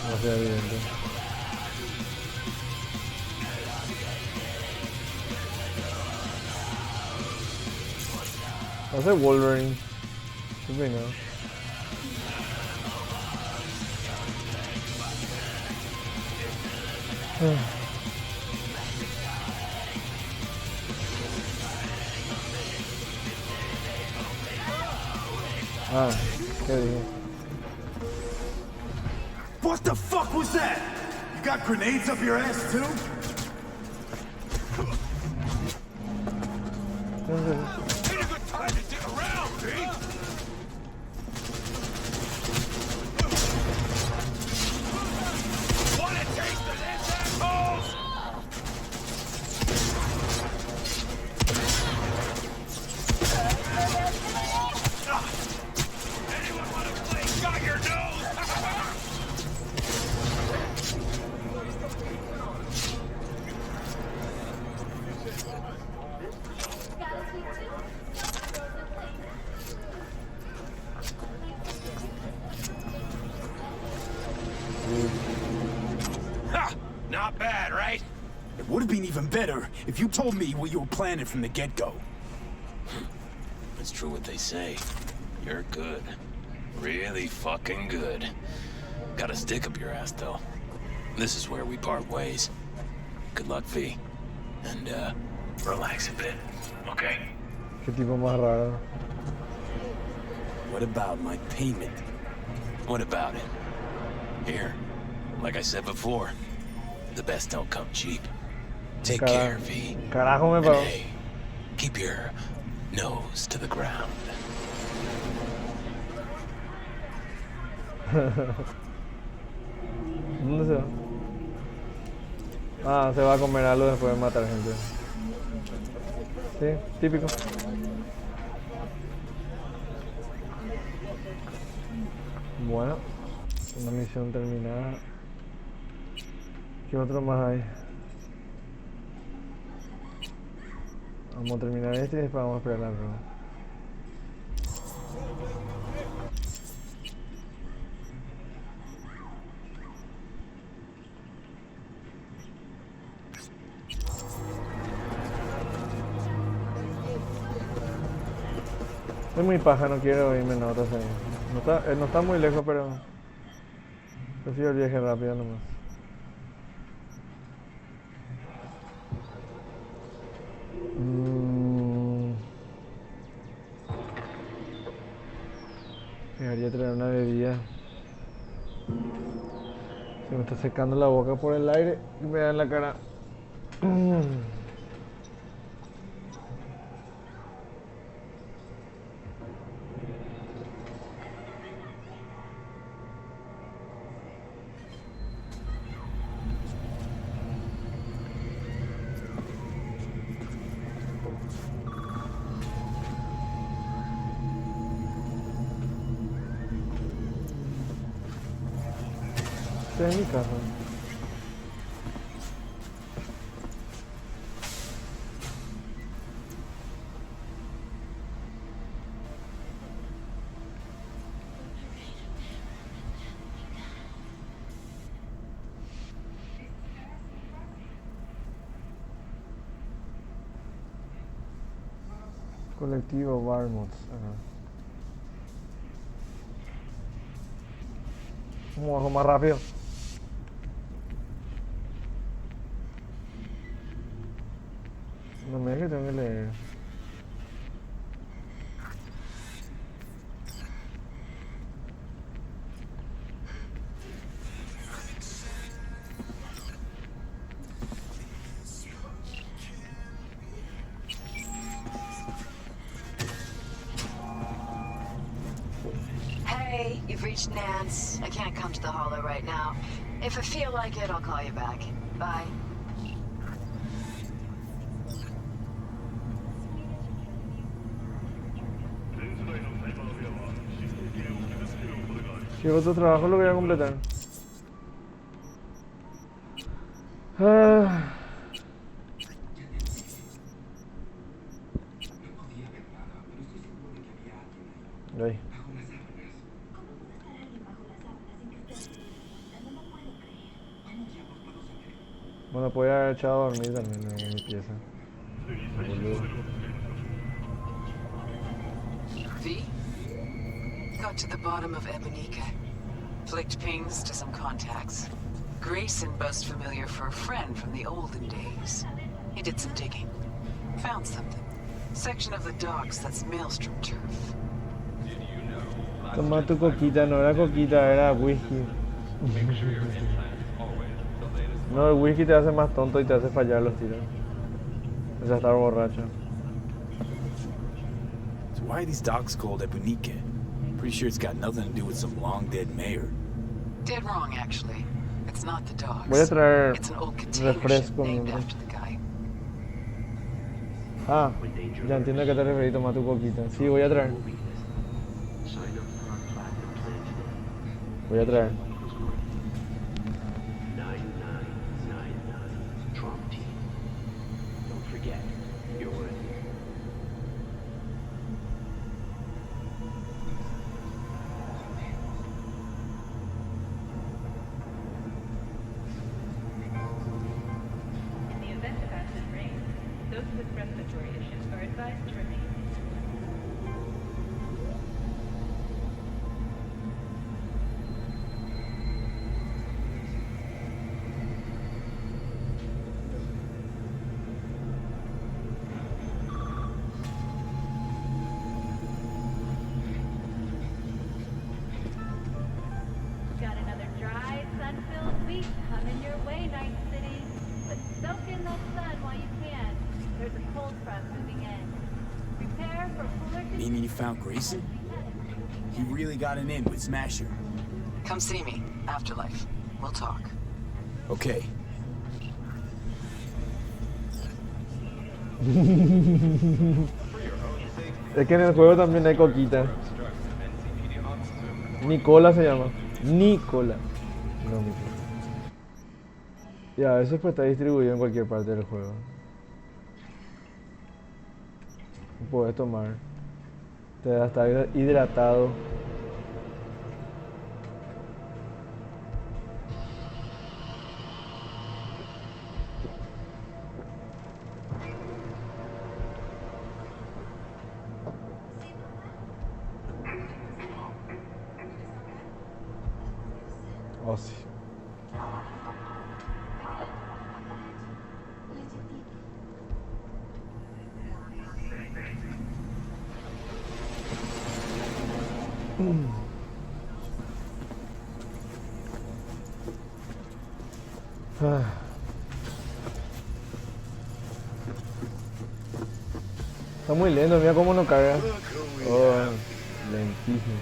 No sea evidente. Hace Wolverine. Qué pena. Ah, ¿qué dije? What the fuck was that? You got grenades up your ass too? Ain't a good time to dig around, V! Want a taste of this, assholes? Anyone want to play got your nose? Ha! Not bad, right? It would have been even better if you told me what you were planning from the get-go. It's true what they say. You're good. Really fucking good. Got a stick up your ass, though. This is where we part ways. Good luck, V. And, relax a bit, okay? Qué tipo más raro. What about my payment? What about it? Here, like I said before, the best don't come cheap. Take care, V. Carajo me And pagó. hey, keep your nose to the ground. ¿Dónde se va? Ah, se va a comer algo después de matar gente. Sí, típico. Bueno, una misión terminada. ¿Qué otro más hay? Vamos a terminar este y después vamos a esperar la prueba. Es muy paja, no quiero irme en otra serie. No está muy lejos, pero prefiero el viaje rápido nomás. Debería traer una bebida. Se me está secando la boca por el aire y me da en la cara. Esta es mi casa. Colectivo Barmots. ¿Cómo bajo más rápido? No me dejes que tengo que leer. Hey, you've reached Nance. I can't come to the Hollow right now. If I feel like it, I'll call you back. Bye. Si hago otro trabajo lo voy a completar. Ah. Ay. Bueno, podía haber echado a dormir también en mi pieza. Boludo. V? Got to the bottom of Ebonica. Flicked pings to some contacts. Grayson buzzed familiar for a friend from the olden days. He did some digging. Found something. Section of the docks that's Maelstrom turf. Toma tu coquita, no era coquita, era whisky. No, el whisky te hace más tonto y te hace fallar los tiros. O sea, estar borracho. So why are these docks called Ebonica? Pretty sure it's got nothing to do with some long-dead mayor. Dead wrong, actually. It's not the docks. Voy a traer It's an old container ship refresco named mientras. after the guy. Ah, ya entiendo a qué te referís, toma tu coquita. Sí, voy a traer. Voy a traer. In the event of acid rain, those with respiratory issues are advised to remain. Got another dry, sun-filled week coming your way, Night City. But soak in that sun while you can. There's a cold front moving in. Prepare for cooler Meaning you found Grayson? He really got an in with Smasher. Come see me. Afterlife. We'll talk. Okay. Es que en el juego también hay coquita. Nicola se llama. Nicola. No, Nicola. Y a veces pues está distribuido en cualquier parte del juego. Puedes tomar. Te da estar hidratado. Oh, sí. Ah. Está muy lento, mira cómo no carga. Oh, lentísimo.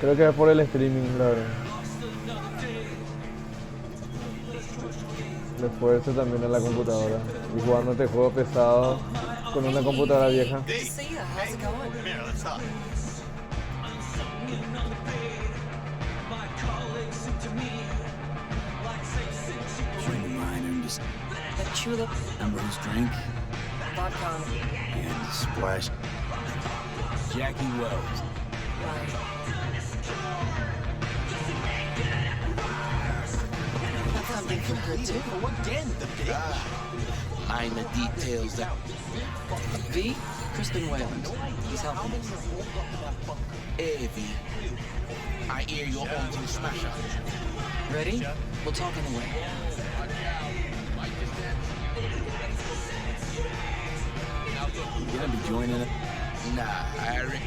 Creo que es por el streaming, la verdad. Le esfuerzo también a la computadora. Y jugando este juego pesado con una computadora vieja. That tulip. Remember whose drink? Vodka. And splash. Jackie Wells. Right. That's something for her too. Again, the bitch. Mind the details that. V? Crispin Wayland. He's helping us. Hey, V. I hear you're on to the smasher. Ready? We'll talk on the way. You gonna be joining us? Nah, Harry.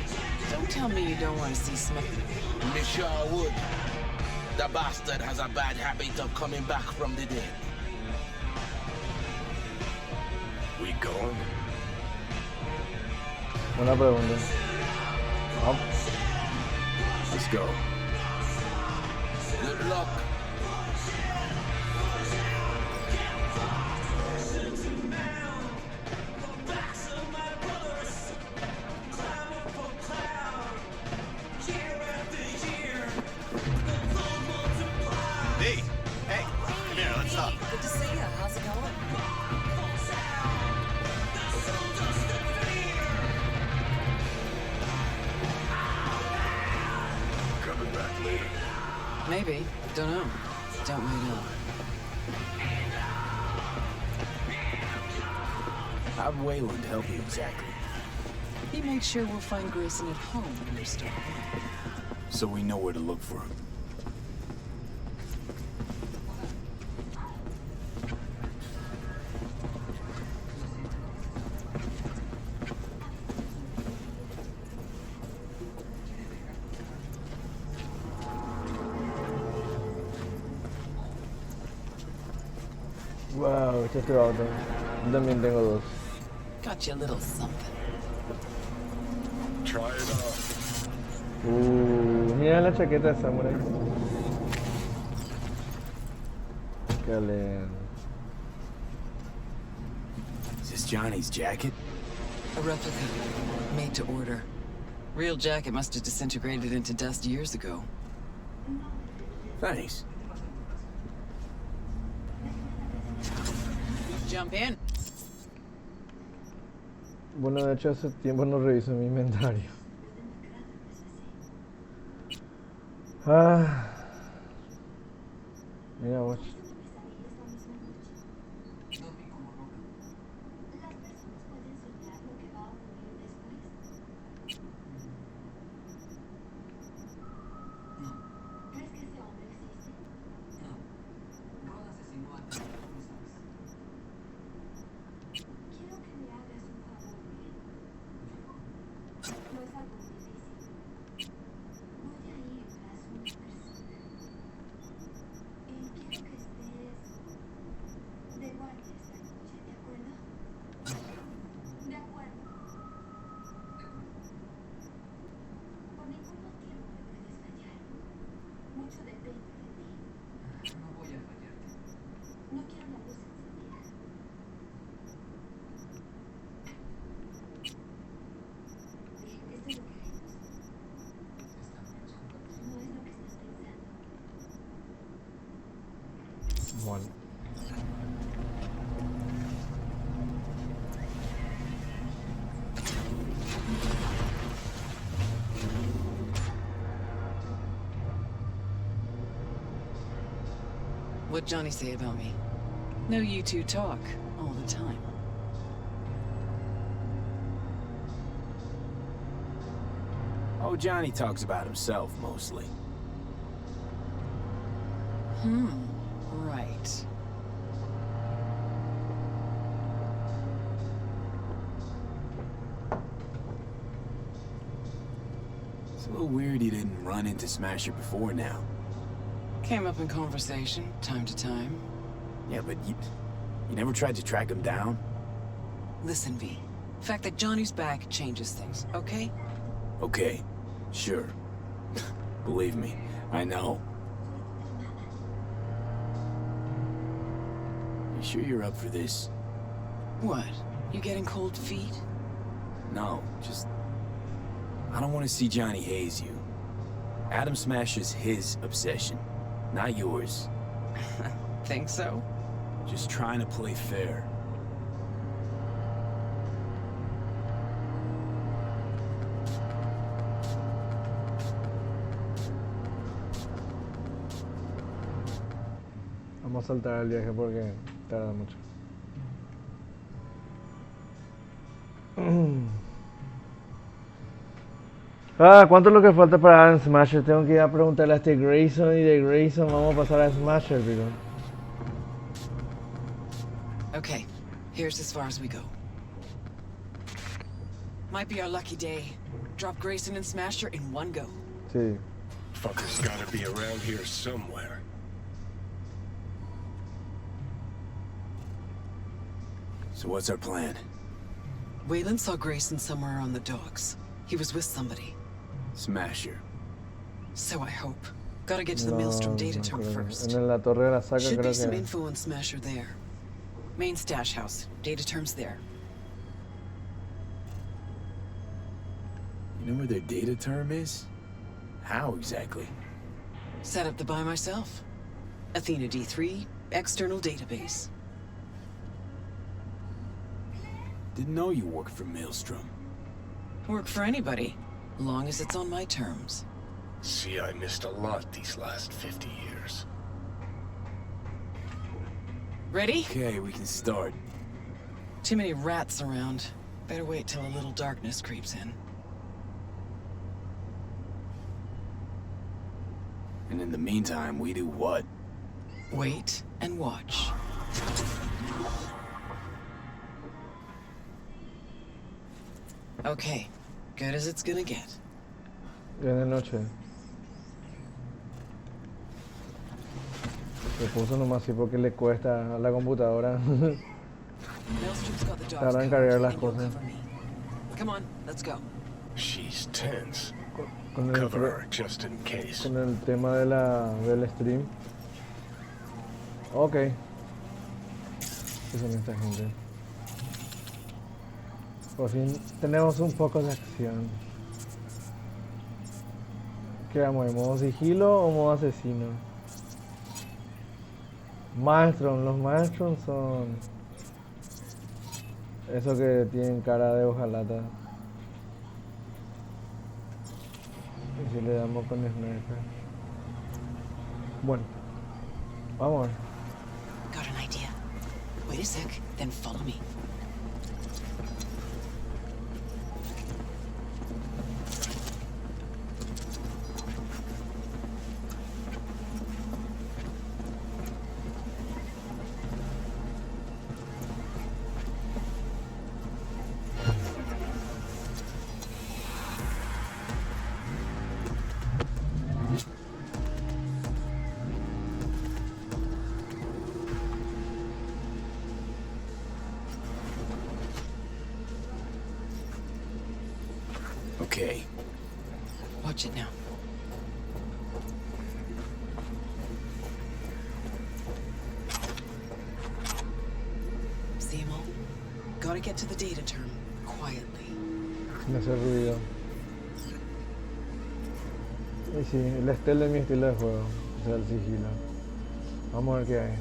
Don't tell me you don't want to see Smith. Me sure would. The bastard has a bad habit of coming back from the dead. We going? Buena pregunta. Let's go. Good luck. Hey, come here, let's talk. Good to see you. How's it going? Coming back later. Maybe. Don't know. Don't wait up. How'd Wayland help you exactly? He made sure we'll find Grayson at home when we start. So we know where to look for him. Wow, este es auto. Yo también tengo dos. Got you a little something. Try it out. Mira la chaqueta de Samurai. Calen. Is this Johnny's jacket? A replica. Made to order. Real jacket must have disintegrated into dust years ago. Thanks. Jump in. Bueno, de hecho hace tiempo no reviso mi inventario. Mira vos. One. What'd Johnny say about me? No, you two talk all the time. Oh, Johnny talks about himself mostly. Right. It's a little weird he didn't run into Smasher before now. Came up in conversation, time to time. Yeah, but you never tried to track him down? Listen, V. The fact that Johnny's back changes things, okay? Okay, sure. Believe me, I know. You sure you're up for this? What? You getting cold feet? No, just... I don't want to see Johnny haze you. Adam Smasher's his obsession, not yours. Think so? Just trying to play fair. Vamos a saltar el viaje porque tarda mucho. ¿Cuánto es lo que falta para Adam Smasher? Tengo que ir a preguntarle a este Grayson y de Grayson vamos a pasar a Smasher, pero... Okay, here's as far as we go. Might be our lucky day. Drop Grayson and Smasher in one go. Sí. Fucker's gotta be around here somewhere. So what's our plan? Wayland saw Grayson somewhere on the docks. He was with somebody. Smasher. So I hope. Gotta get to the Maelstrom data term first. En la Torre de la Saca Should creo be some que... info on Smasher there. Main stash house. Data term's there. You know where their data term is? How exactly? Set up the buy myself. Athena D3, external database. Didn't know you worked for Maelstrom. Work for anybody, long as it's on my terms. See, I missed a lot these last 50 years. Ready? Okay, we can start. Too many rats around. Better wait till a little darkness creeps in. And in the meantime, we do what? Wait and watch. Okay, good as it's gonna get. Ya de noche. Se puso nomás así porque le cuesta a la computadora. Maelstrom's got the dogs Tarda en covered, cargar las and you'll cosas. cover me. Come on, let's go. She's tense. Con el, Cover her just in case. con el tema de del stream. Ok. ¿Qué son esta gente? Por fin tenemos un poco de acción. ¿Qué vamos? ¿En modo sigilo o modo asesino? Maelstrom, los Maelstrom son... Eso que tienen cara de hojalata. Y si le damos con sniper. Bueno. Vamos a ver. Got an idea. Wait a sec, then follow me. Okay. Watch it now. See them all? Gotta get to the data term quietly. Sin hacer ruido. Y sí, el estilo es mi estilo de juego. O sea, el sigilo. Vamos a ver qué hay.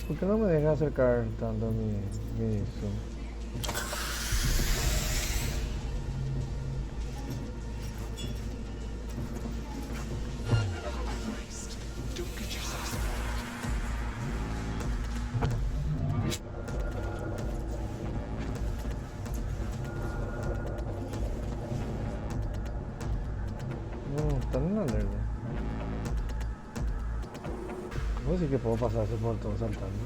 ¿Por qué no me deja acercar tanto mi zoom? No, están en alerta. No sé que puedo pasarse por todo saltando.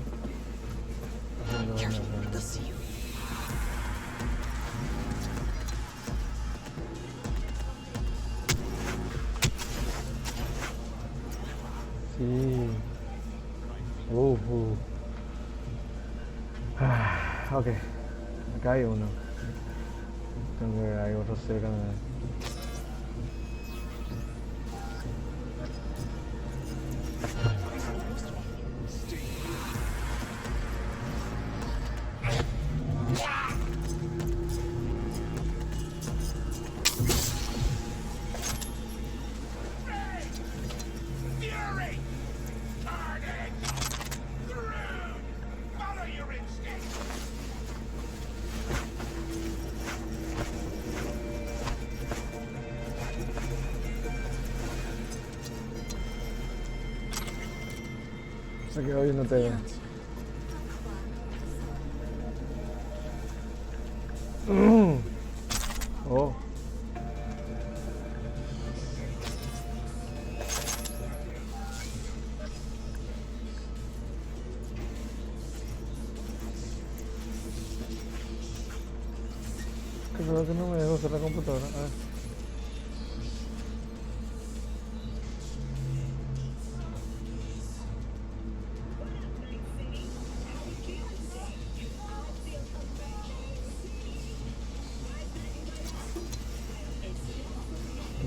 Haciendo una ronda. They'll see you. Sí. Ok. Acá hay uno. Tengo que ver, hay otro cerca de mí. Fury! Carnage! Through! Follow your instincts! Se quedó viéndote. Oh. Creo que no me dejo usar la computadora. A ver.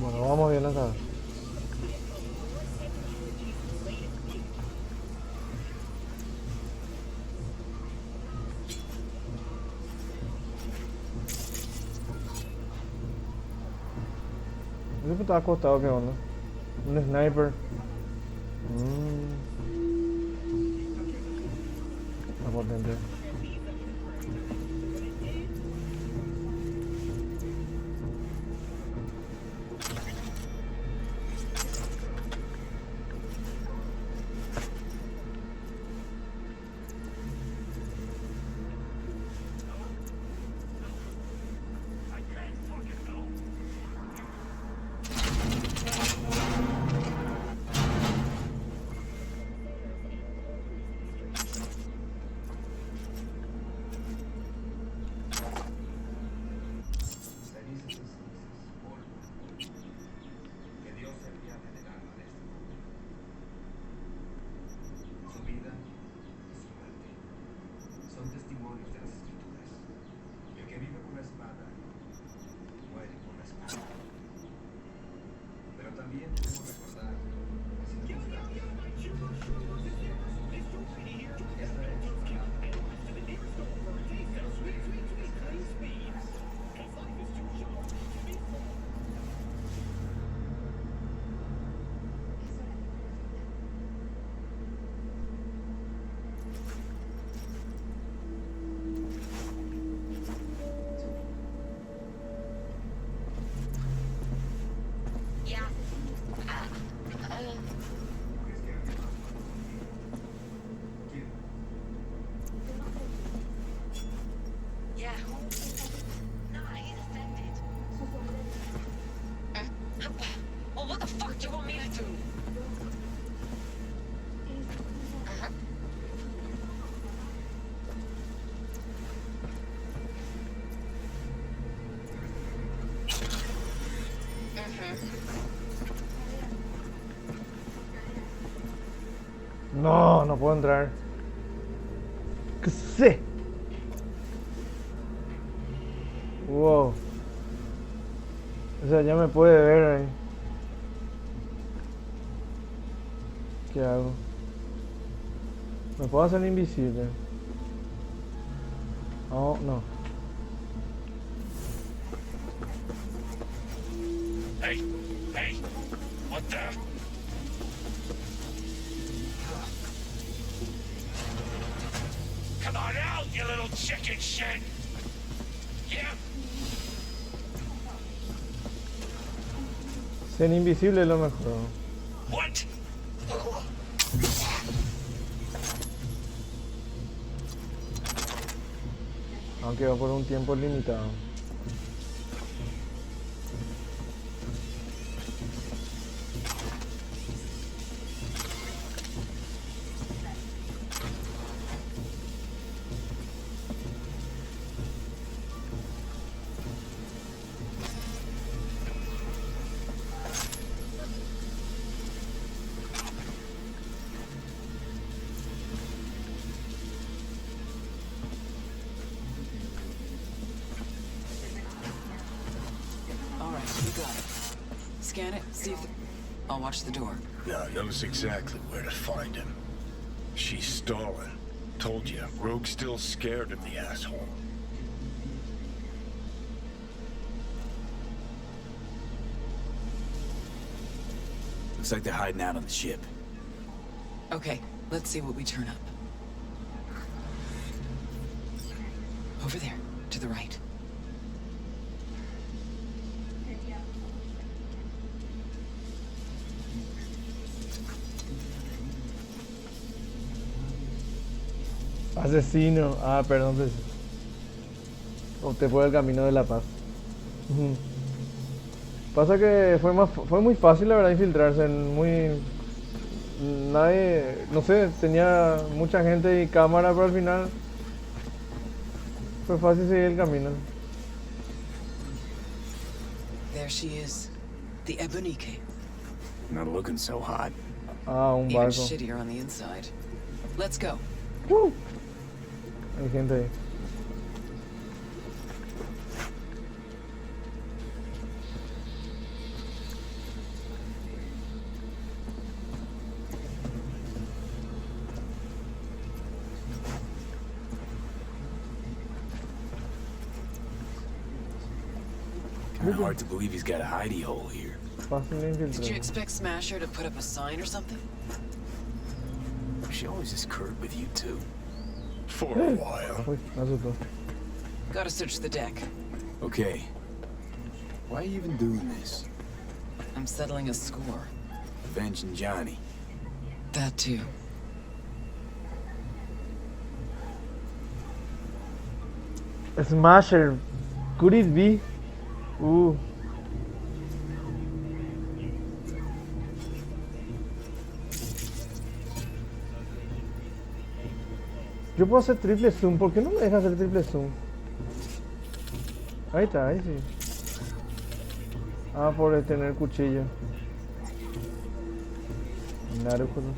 Bueno, vamos bien acá. Ese que estaba acostado, ¿qué onda? Un sniper. Está potente. No, no puedo entrar. ¿Qué sé? Wow. O sea, ya me puede ver ahí. ¿Qué hago? ¿Me puedo hacer invisible? Oh, no. Hey, hey, what the? Come on out, you little chicken shit! Yeah. Ser invisible es lo mejor. What? Aunque va por un tiempo limitado. Scan it, see if I'll watch the door. Yeah, knows exactly where to find him. She's stalling. Told you, Rogue's still scared of the asshole. Looks like they're hiding out on the ship. Okay, let's see what we turn up. Over there, to the right. Asesino. Ah, perdón. opté por el camino de la paz. Ujú. Pasa que fue muy fácil la verdad infiltrarse en nadie, no sé, tenía mucha gente y cámara, pero al final fue fácil seguir el camino. There she is. The Ebonique. Not looking so hot. Ah, un Even barco. shittier on the inside. Let's go. Hay gente ahí. Kinda hard to believe he's got a hidey hole here. Fácil de Did you infiltrar. expect Smasher to put up a sign or something? She always is curt with you two. For a while. Uy, me asustó. Gotta search the deck. Okay. Why are you even doing this? I'm settling a score. Avenging Johnny. That too. Smasher. Could it be? Yo puedo hacer triple zoom. ¿Por qué no me deja hacer triple zoom? Ahí está, ahí sí. Ah, por tener cuchillo. Naruhodo.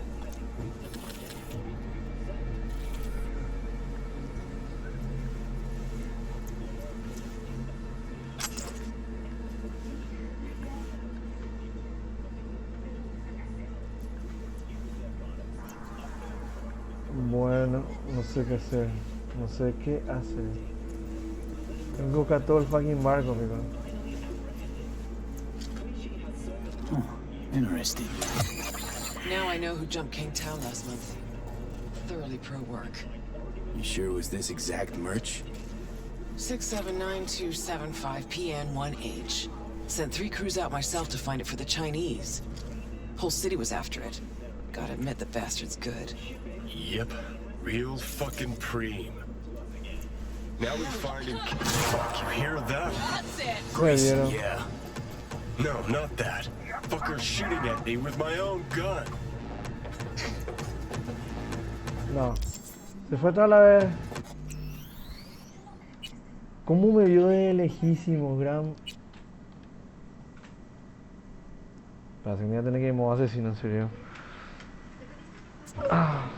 Bueno, no sé qué hacer. No sé qué hacer. Tengo que buscar todo el fucking barco, amigo. Interesting. Now I know who jumped King Town last month. Thoroughly pro work. You sure it was this exact merch? 679275 PN1H. Sent 3 crews out myself to find it for the Chinese. Whole city was after it. Gotta admit the bastard's good. Yep. Real fucking preem. Now we find him. Fuck, you hear that? That's it! Grayson, yeah. No, not that. Fucker's shooting at me with my own gun. No. Se fue toda la vez. ¿Cómo me vio de lejísimo, gran? Para que me voy a tener que ir modo asesino, en serio. Ah.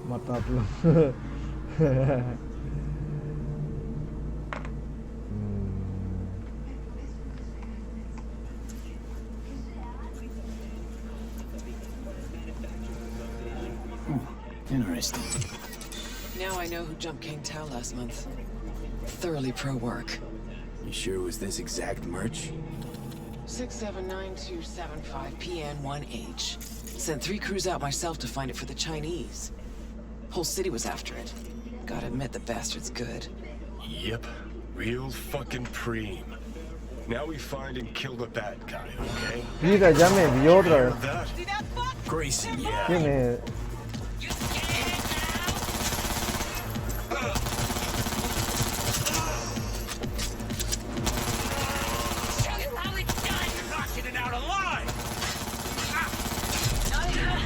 Matarlo. Interesting. Now I know who jumped King Town last month. Thoroughly pro work. You sure it was this exact merch? 679275 PN1H. Sent 3 crews out myself to find it for the Chinese. Whole city was after it. Gotta admit the bastard's good. Yep. Real fucking preem. Now we find and kill the bad guy, okay? Mira, ya me vio otra vez. That? Grayson, yeah. ¿Quién es?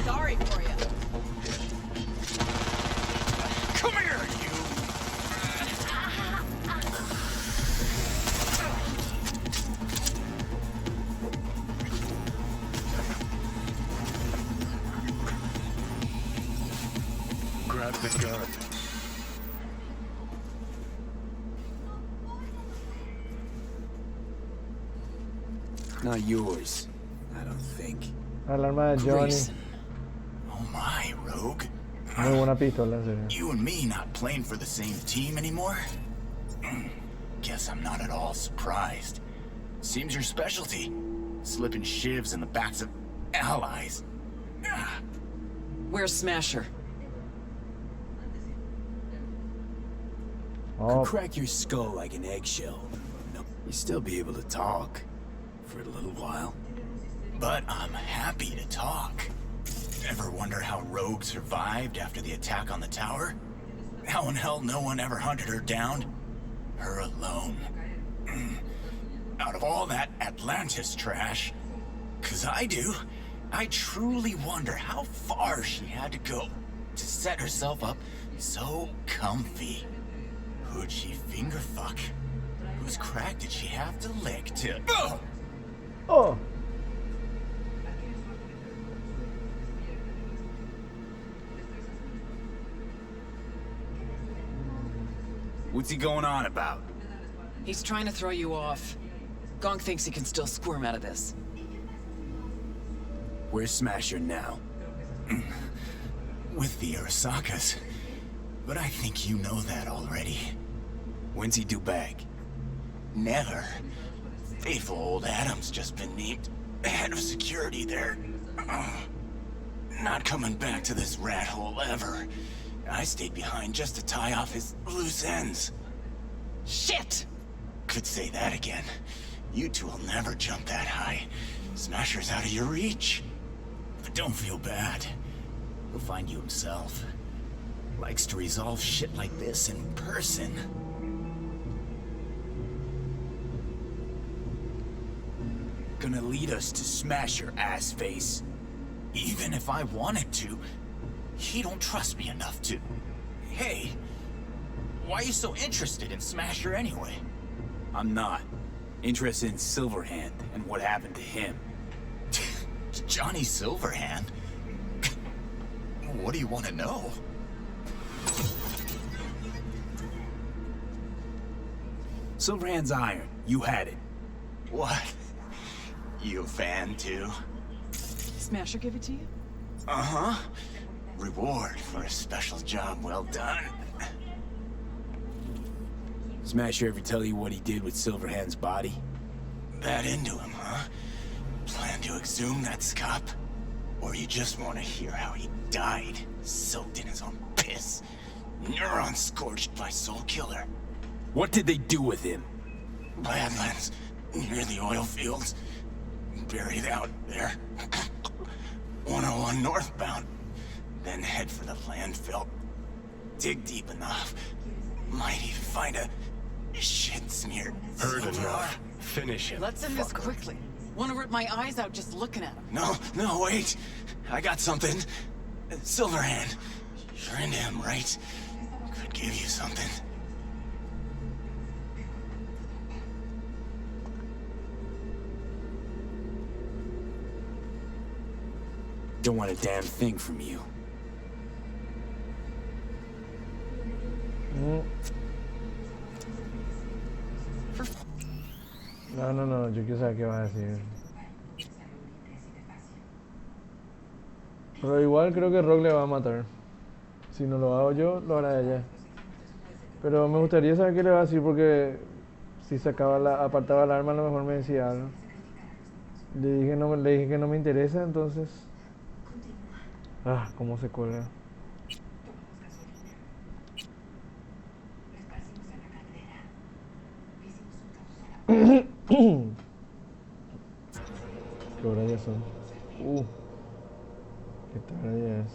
Sorry for you. Come here, you! Grab the gun. Not yours, I don't think. Alarma de Johnny. Grayson. Oh my, Rogue. Muy buena pistola, en serio. You and me not playing for the same team anymore? Guess I'm not at all surprised. Seems your specialty. Slipping shivs in the backs of allies. Where's Smasher? Could crack your skull like an eggshell. No, you'd still be able to talk. For a little while. But I'm happy to talk. Ever wonder how Rogue survived after the attack on the tower? How in hell no one ever hunted her down? Her alone. Out of all that Atlantis trash, 'cause I do, I truly wonder how far she had to go to set herself up so comfy. Who'd she finger fuck? Whose crack did she have to lick to... Oh! What's he going on about? He's trying to throw you off. Gong thinks he can still squirm out of this. Where's Smasher now? With the Arasakas. But I think you know that already. When's he due back? Never. Faithful old Adam's just been named head of security there. Not coming back to this rat hole ever. I stayed behind just to tie off his loose ends. Shit! Could say that again. You two will never jump that high. Smasher's out of your reach. But don't feel bad. He'll find you himself. Likes to resolve shit like this in person. Gonna lead us to Smasher, ass face. Even if I wanted to, he don't trust me enough to. Hey, why are you so interested in Smasher anyway? I'm not. Interested in Silverhand and what happened to him. Johnny Silverhand? What do you want to know? Silverhand's iron. You had it. What? You a fan too? Smasher give it to you? Uh-huh. Reward for a special job well done. Smasher ever tell you what he did with Silverhand's body? That into him, huh? Plan to exhume that scop? Or you just want to hear how he died, soaked in his own piss? Neurons scorched by Soul Killer. What did they do with him? Badlands, near the oil fields. Buried out there. 101 northbound. Then head for the landfill. Dig deep enough. Might even find a shit-smeared Heard silver. enough. Finish him. Let's end this quickly. Want to rip my eyes out just looking at him. No, wait. I got something. Silverhand. You're into him, right? Could give you something. Don't want a damn thing from you. No, yo quiero saber qué vas a decir. Pero igual creo que Rock le va a matar. Si no lo hago yo, lo hará ella. Pero me gustaría saber qué le va a decir porque si sacaba apartaba el arma a lo mejor me decía algo. Le dije que no me interesa, entonces... Ah, cómo se cuelga. ¿Qué hora ya son? Qué tarde ya es.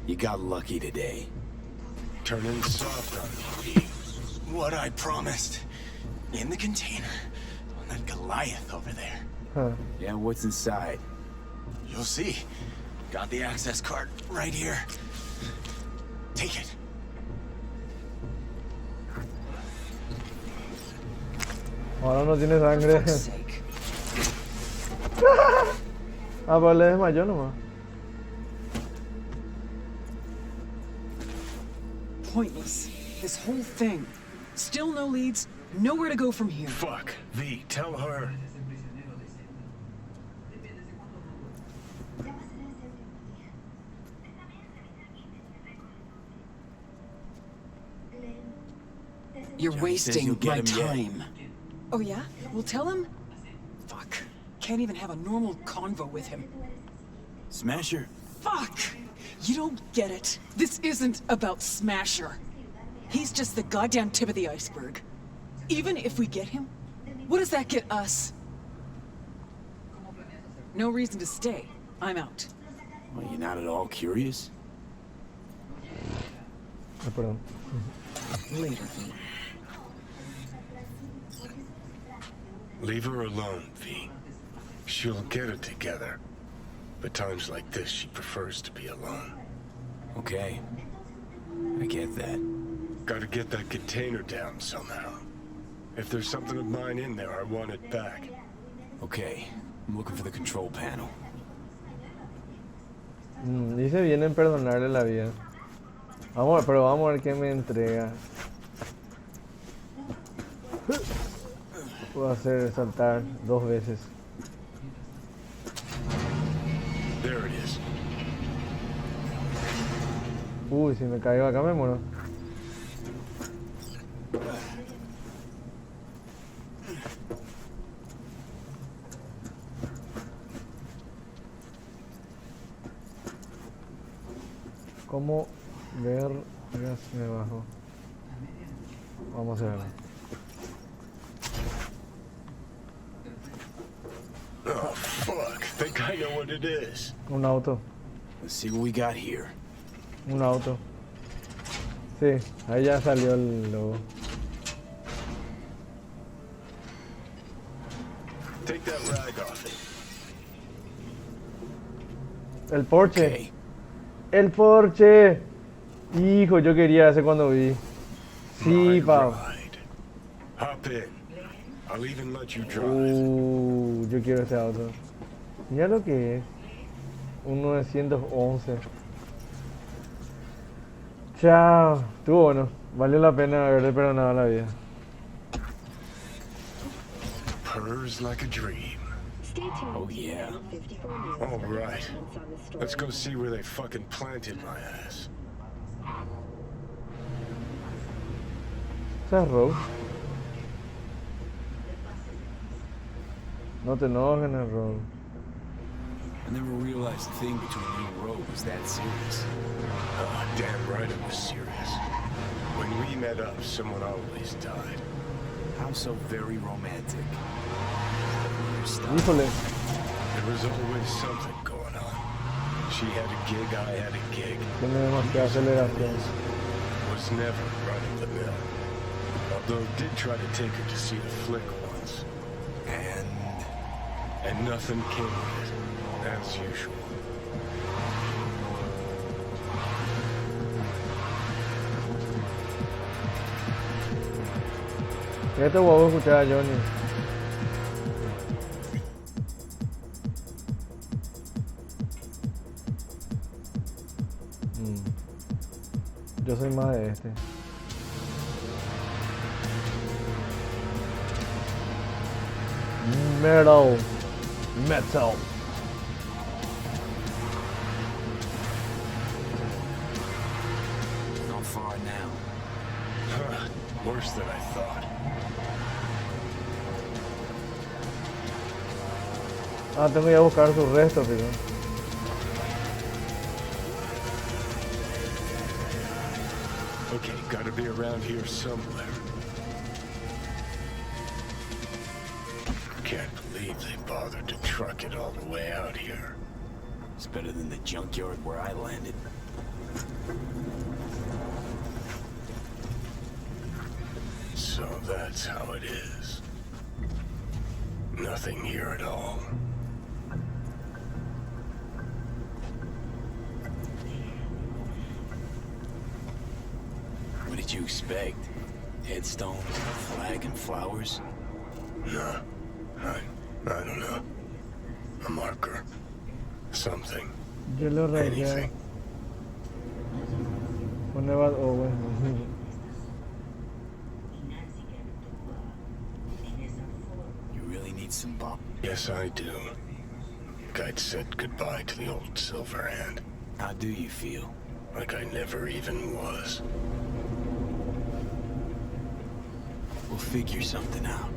You got lucky today. Turning soft on me. What I promised. In the container. On that Goliath over there. Huh. Yeah, what's inside? You'll see. Got the access card right here. Take it. Ahora no tiene sangre. Ah, pero le desmayó nomás. Pointless. This whole thing. Still no leads, nowhere to go from here. Fuck. V, tell her. You're Johnny says you'll wasting get my him yet. time. Oh yeah? Well, tell him. Fuck. Can't even have a normal convo with him. Smasher. Fuck! You don't get it. This isn't about Smasher. He's just the goddamn tip of the iceberg. Even if we get him, what does that get us? No reason to stay. I'm out. Well, you're not at all curious? Perdón. Later, V. Leave her alone, V. She'll get it together. But times like this, she prefers to be alone. Okay. I get that. Gotta get that container down somehow. If there's something of mine in there, I want it back. Okay. I'm looking for the control panel. Dice bien en perdonarle la vida. Pero vamos a ver qué me entrega. Puedo hacer saltar 2 veces. There it is. Uy, si me caigo acá me muero. ¿Cómo ver gas me bajo? Vamos a ver. Oh, fuck. Think I know what it is. Un auto. Let's see what we got here. Un auto. Sí, ahí ya salió el logo. Take that rag off it. El Porsche. El Porsche. Hijo, yo quería ese cuando vi. Sí, Pau. Hop in. I'll even let you drive. Yo quiero ese auto. Mira lo que es. Un 911. Chao. Estuvo bueno. Valió la pena haberle perdonado la vida. Purrs like a dream. Oh, yeah. All right. Let's go see where they fucking planted my ass. ¿Esa es Rose? No te enojes, Rose. I never realized the thing between you and Rogue was that serious. Damn right it was serious. When we met up, someone always died. How so very romantic. Híjole. There was always something going on. She had a gig, I had a gig. Tiene demasiada aceleración. Was never running the mill. Although did try to take her to see the flick once. And nothing came of it, as usual. Fíjate, voy a escuchar a Johnny. Yo soy más de este. Metal. Not far now. Worse than I thought. Tengo que ir a buscar sus restos, tío. Okay, gotta be around here somewhere. Can't believe they bothered to truck it all the way out here. It's better than the junkyard where I landed. So that's how it is. Nothing here at all. What did you expect? Headstones, a flag, and flowers? No. I don't know. A marker. Something. Yo lo rayé. Anything. Pone Bad Owen. need some bop. Yes, I do. Guide said goodbye to the old silver hand. How do you feel? Like I never even was. We'll figure something out.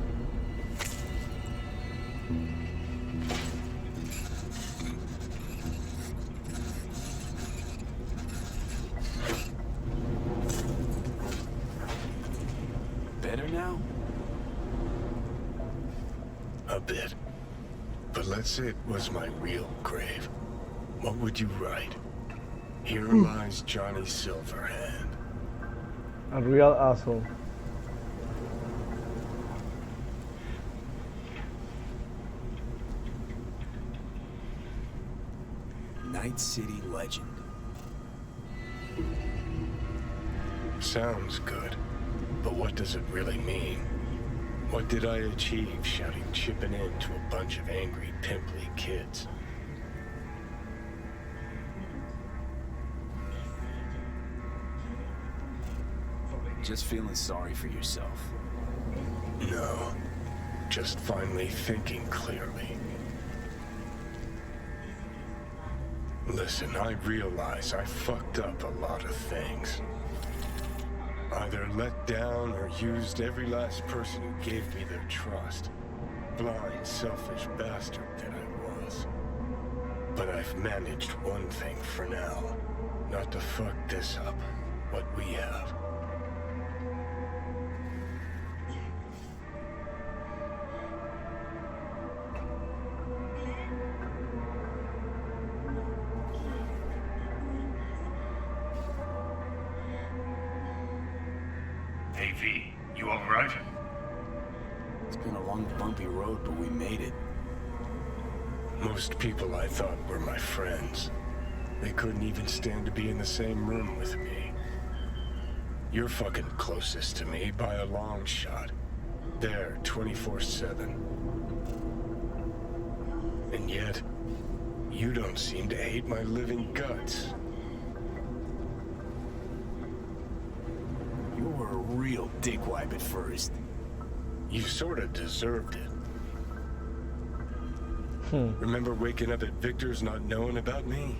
Better now? A bit. But let's say it was my real grave. What would you write? Here lies Johnny Silverhand. A real asshole. Night City legend. Sounds good. But what does it really mean? What did I achieve shouting chipping in to a bunch of angry, pimply kids? Just feeling sorry for yourself. No. Just finally thinking clearly. Listen, I realize I fucked up a lot of things. Either let down or used every last person who gave me their trust. Blind, selfish bastard that I was. But I've managed one thing for now. Not to fuck this up. What we have. Hey V, you alright? It's been a long, bumpy road, but we made it. Most people I thought were my friends. They couldn't even stand to be in the same room with me. You're fucking closest to me by a long shot. There, 24/7. And yet, you don't seem to hate my living guts. You were a real dickwipe at first. You sorta deserved it. Remember waking up at Victor's not knowing about me?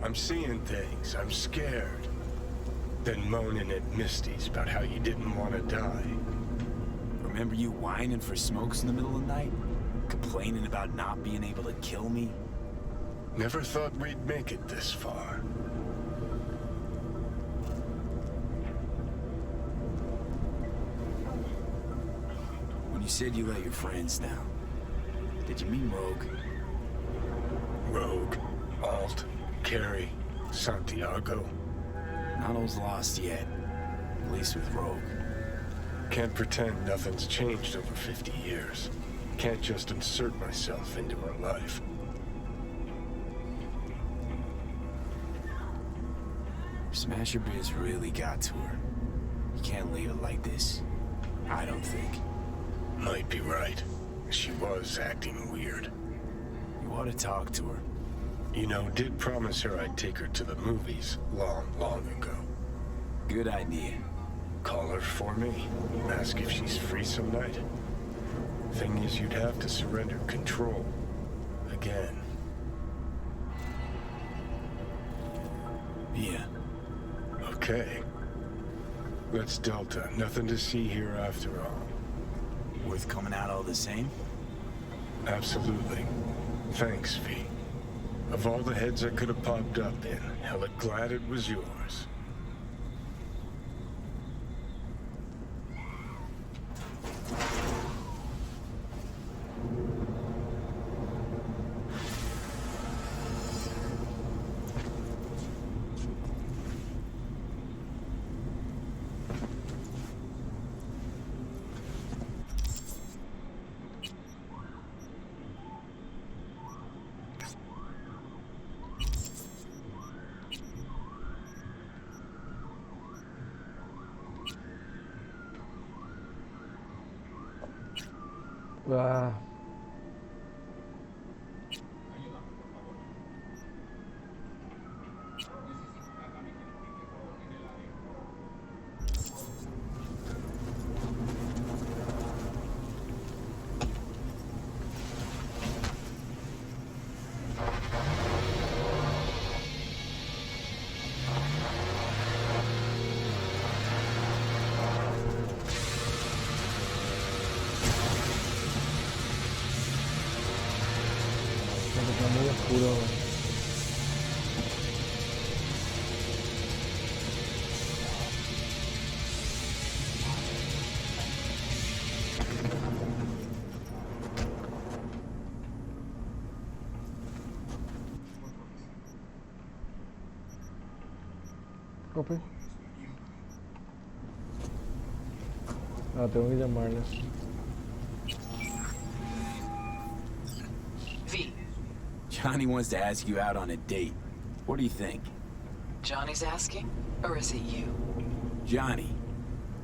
I'm seeing things, I'm scared. Then moaning at Misty's about how you didn't want to die. Remember you whining for smokes in the middle of the night? Complaining about not being able to kill me? Never thought we'd make it this far. When you said you let your friends down, did you mean Rogue? Rogue, Alt, Carrie, Santiago. Not all's lost yet. At least with Rogue. Can't pretend nothing's changed over 50 years. Can't just insert myself into her life. Smasher Biz really got to her. You can't leave it like this. I don't think. Might be right. She was acting weird. You ought to talk to her. You know, did promise her I'd take her to the movies long ago. Good idea. Call her for me. Ask if she's free some night. Thing is, you'd have to surrender control. Again. Yeah. Okay. Let's Delta. Nothing to see here after all. Worth coming out all the same? Absolutely. Thanks, V. Of all the heads I could have popped up in, hella glad it was yours. Ah. juro. Copy. Ah, tengo que llamarles. V, Johnny wants to ask you out on a date. What do you think? Johnny's asking? Or is it you? Johnny,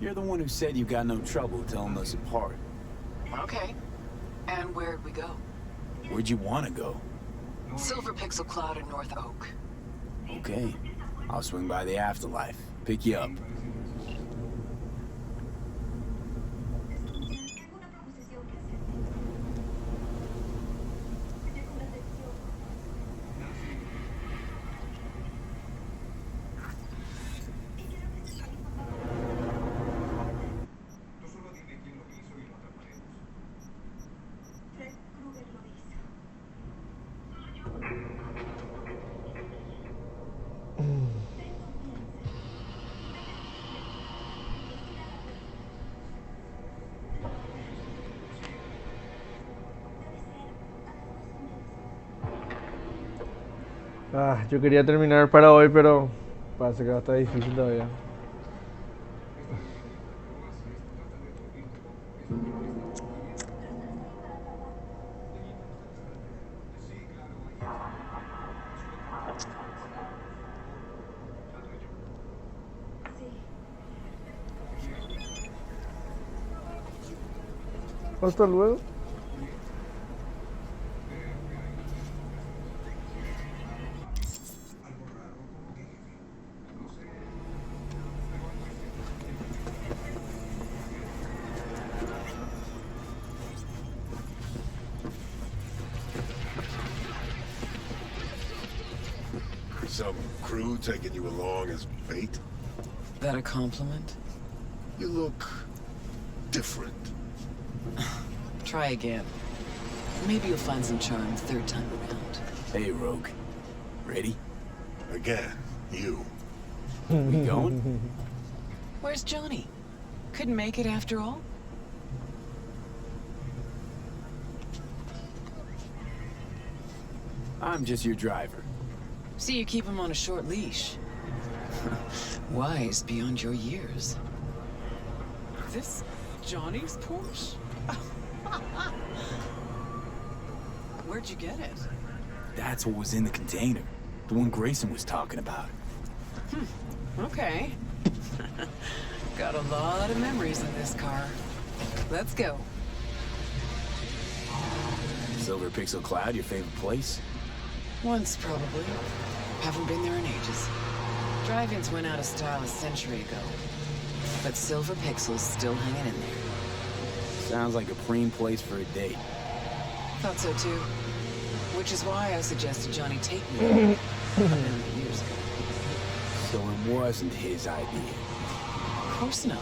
you're the one who said you got no trouble telling us apart. Okay. And where'd we go? Where'd you want to go? Silver Pixel Cloud in North Oak. Okay. I'll swing by the afterlife. Pick you up. Ah, yo quería terminar para hoy, pero parece que va a estar difícil todavía. Hasta luego. Some crew taking you along as bait? That a compliment? You look different. Try again. Maybe you'll find some charm third time around. Hey, Rogue. Ready? Again, you. We going? Where's Johnny? Couldn't make it after all? I'm just your driver. See, you keep him on a short leash. Wise beyond your years. This Johnny's Porsche? Where'd you get it? That's what was in the container. The one Grayson was talking about. Okay. Got a lot of memories in this car. Let's go. Silver Pixel Cloud, your favorite place? Once, probably. Haven't been there in ages. Drive-ins went out of style a century ago. But Silver Pixel's still hanging in there. Sounds like a preem place for a date. Thought so too. Which is why I suggested Johnny take me there a million years ago. So it wasn't his idea. Of course not.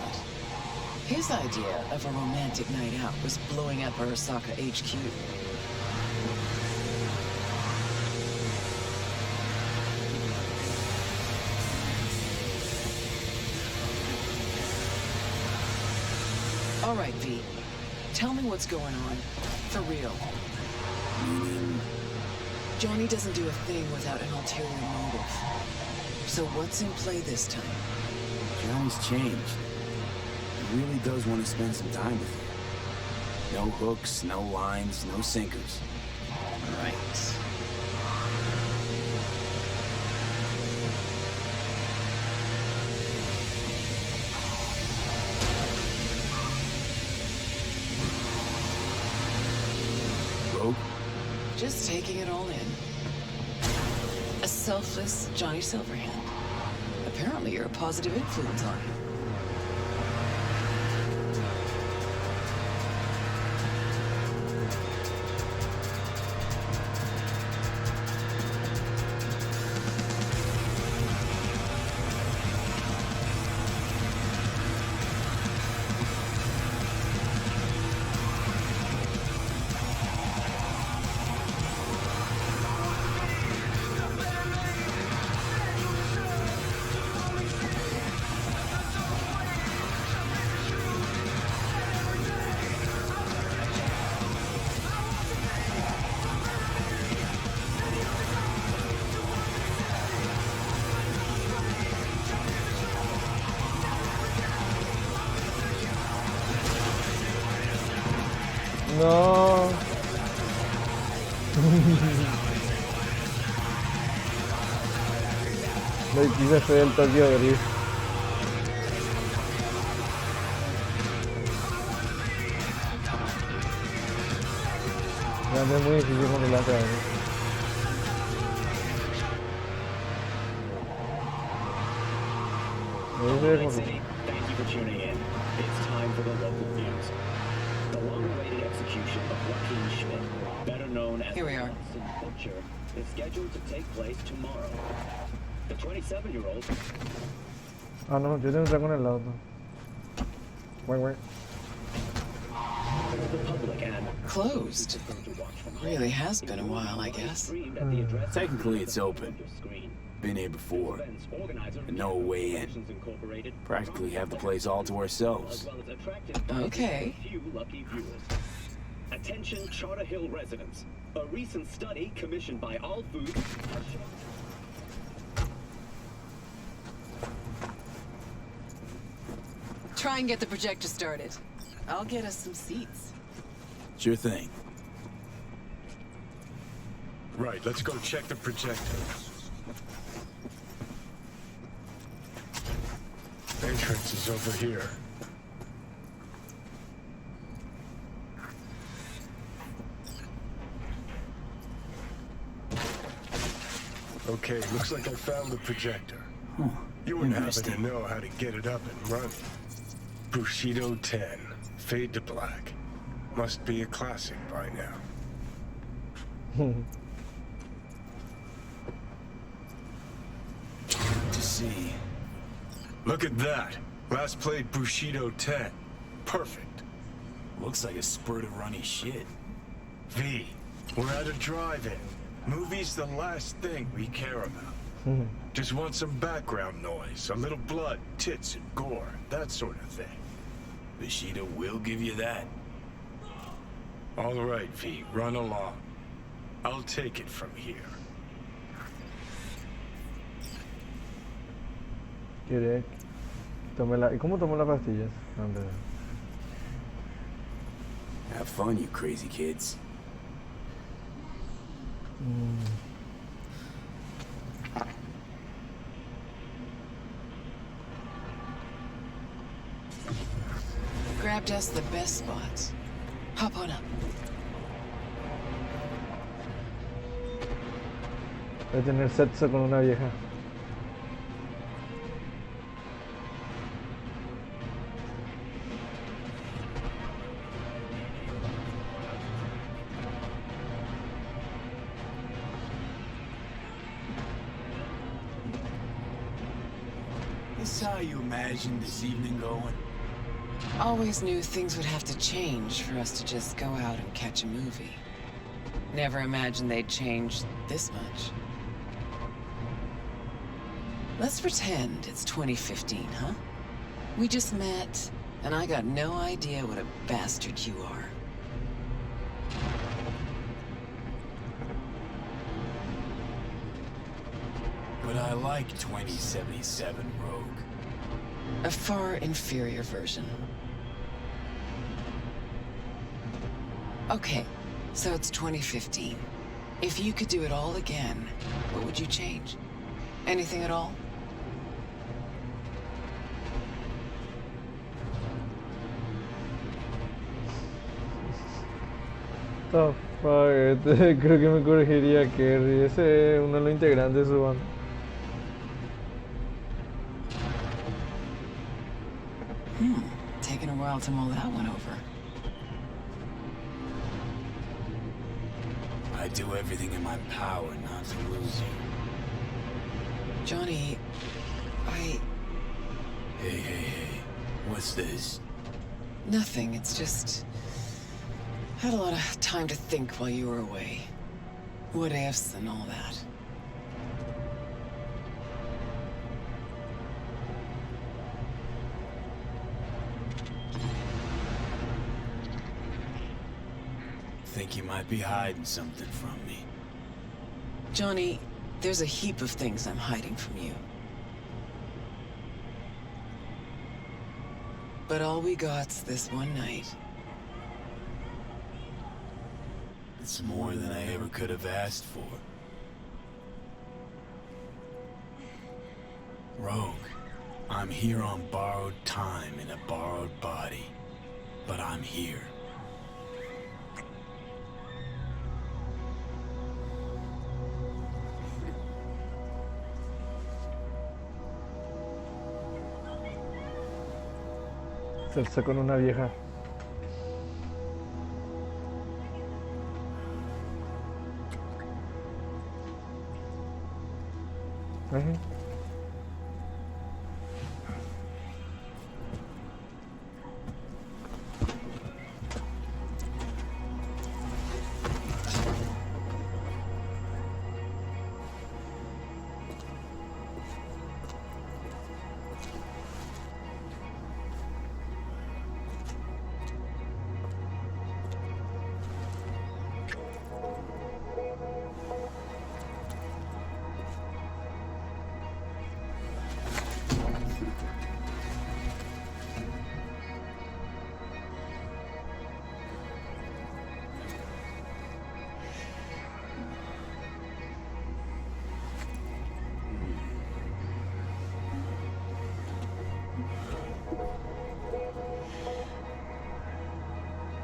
His idea of a romantic night out was blowing up Arasaka HQ. All right, V. Tell me what's going on. For real. Johnny doesn't do a thing without an ulterior motive. So what's in play this time? Johnny's changed. He really does want to spend some time with you. No hooks, no lines, no sinkers. Right. Rogue? Just taking it all in. A selfless Johnny Silverhand. Apparently you're a positive influence on him. No. Le quise fue el Tokyo Drift. Ya es muy difícil controlarse a veces. Alright, City, thank you for tuning in. It's time for the local news. The long-awaited execution of Joaquin Schmidt, better known as Here we the are. Boston Butcher, is scheduled to take place tomorrow. The 27-year-old... Ah, no, yo tengo que entrar con el auto. Wait. The public and... Closed. Really has been a while, I guess. Technically, it's open. Been here before. And no way in. Practically have the place all to ourselves. Okay. Attention Charter Hill residents. A recent study commissioned by All Foods has shown... Try and get the projector started. I'll get us some seats. Sure thing. Right, let's go check the projector. Entrance is over here. Okay, looks like I found the projector. You wouldn't happen to know how to get it up and running. Bushido 10, Fade to Black. Must be a classic by now. To see. Look at that. Last played Bushido 10. Perfect. Looks like a spurt of runny shit. V, we're at a drive-in. Movie's the last thing we care about. Just want some background noise, a little blood, tits, and gore, that sort of thing. Bushido will give you that. All right, V, run along. I'll take it from here. ¿Quiere? ¿Y cómo tomo las pastillas? Antes. Have fun, you crazy kids. Grabbed us the best spots. Hop on up. Voy a tener sexo con una vieja. This how you imagined this evening going? Always knew things would have to change for us to just go out and catch a movie. Never imagined they'd change this much. Let's pretend it's 2015, huh? We just met, and I got no idea what a bastard you are. But I like 2077 Rogue. A far inferior version. Okay, so it's 2015. If you could do it all again, what would you change? Anything at all? The fuck, creo que me corregiría Kerry. Ese es uno de los integrantes de su banda. Taking a while to mull that one over. I do everything in my power not to lose you. Johnny, Hey. What's this? Nothing, it's just... Had a lot of time to think while you were away. What ifs and all that. Think you might be hiding something from me. Johnny, there's a heap of things I'm hiding from you. But all we got's this one night. That's more than I ever could have asked for. Rogue, I'm here on borrowed time in a borrowed body. But I'm here. Se alza con una vieja. Ajá.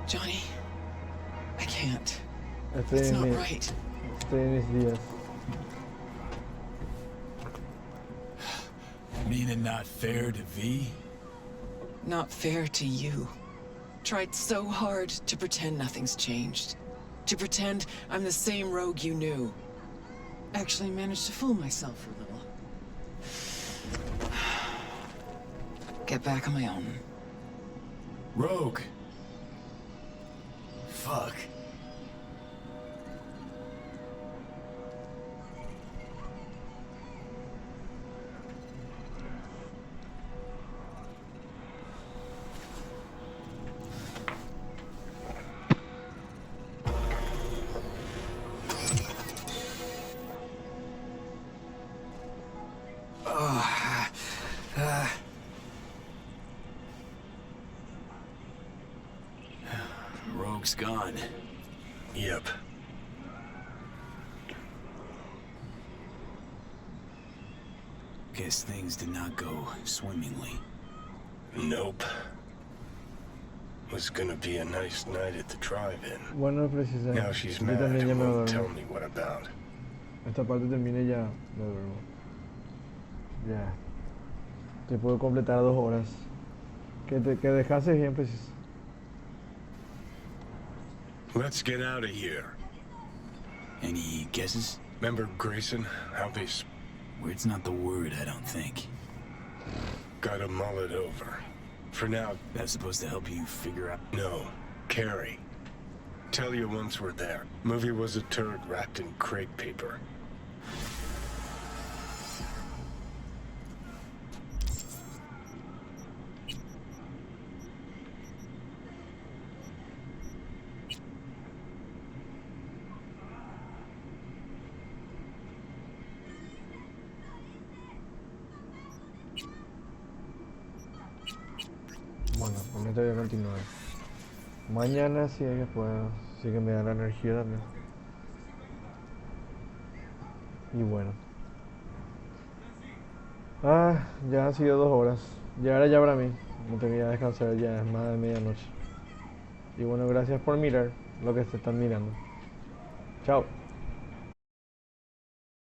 Johnny, I can't. Estoy It's en not mi- right. Estoy en mis días. Meaning not fair to V? Not fair to you. Tried so hard to pretend nothing's changed. To pretend I'm the same Rogue you knew. Actually managed to fool myself for a little. Get back on my own. Rogue. Fuck. Rogue's gone. Yep. Guess things did not go swimmingly. Nope. Was gonna be a nice night at the drive-in. Bueno, precisamente. Now she's Yo mad también ya and me won't duermo. tell me what about. Esta parte termina y ya me duermo. Ya. Te puedo completar 2 horas. Que dejases bien preciso. Let's get out of here. Any guesses? Remember Grayson? How they Weird's not the word, I don't think. gotta mull it over. For now, That's supposed to help you figure out. no. Carrie. Tell you once we're there. Movie was a turd wrapped in crepe paper. Bueno, con esto voy a continuar. Mañana sí es que puedo. Sí que me da la energía también. Y bueno. Ya han sido 2 horas. Ya era ya para mí. No tenía que descansar, ya es más de medianoche. Y bueno, gracias por mirar lo que se están mirando. Chao.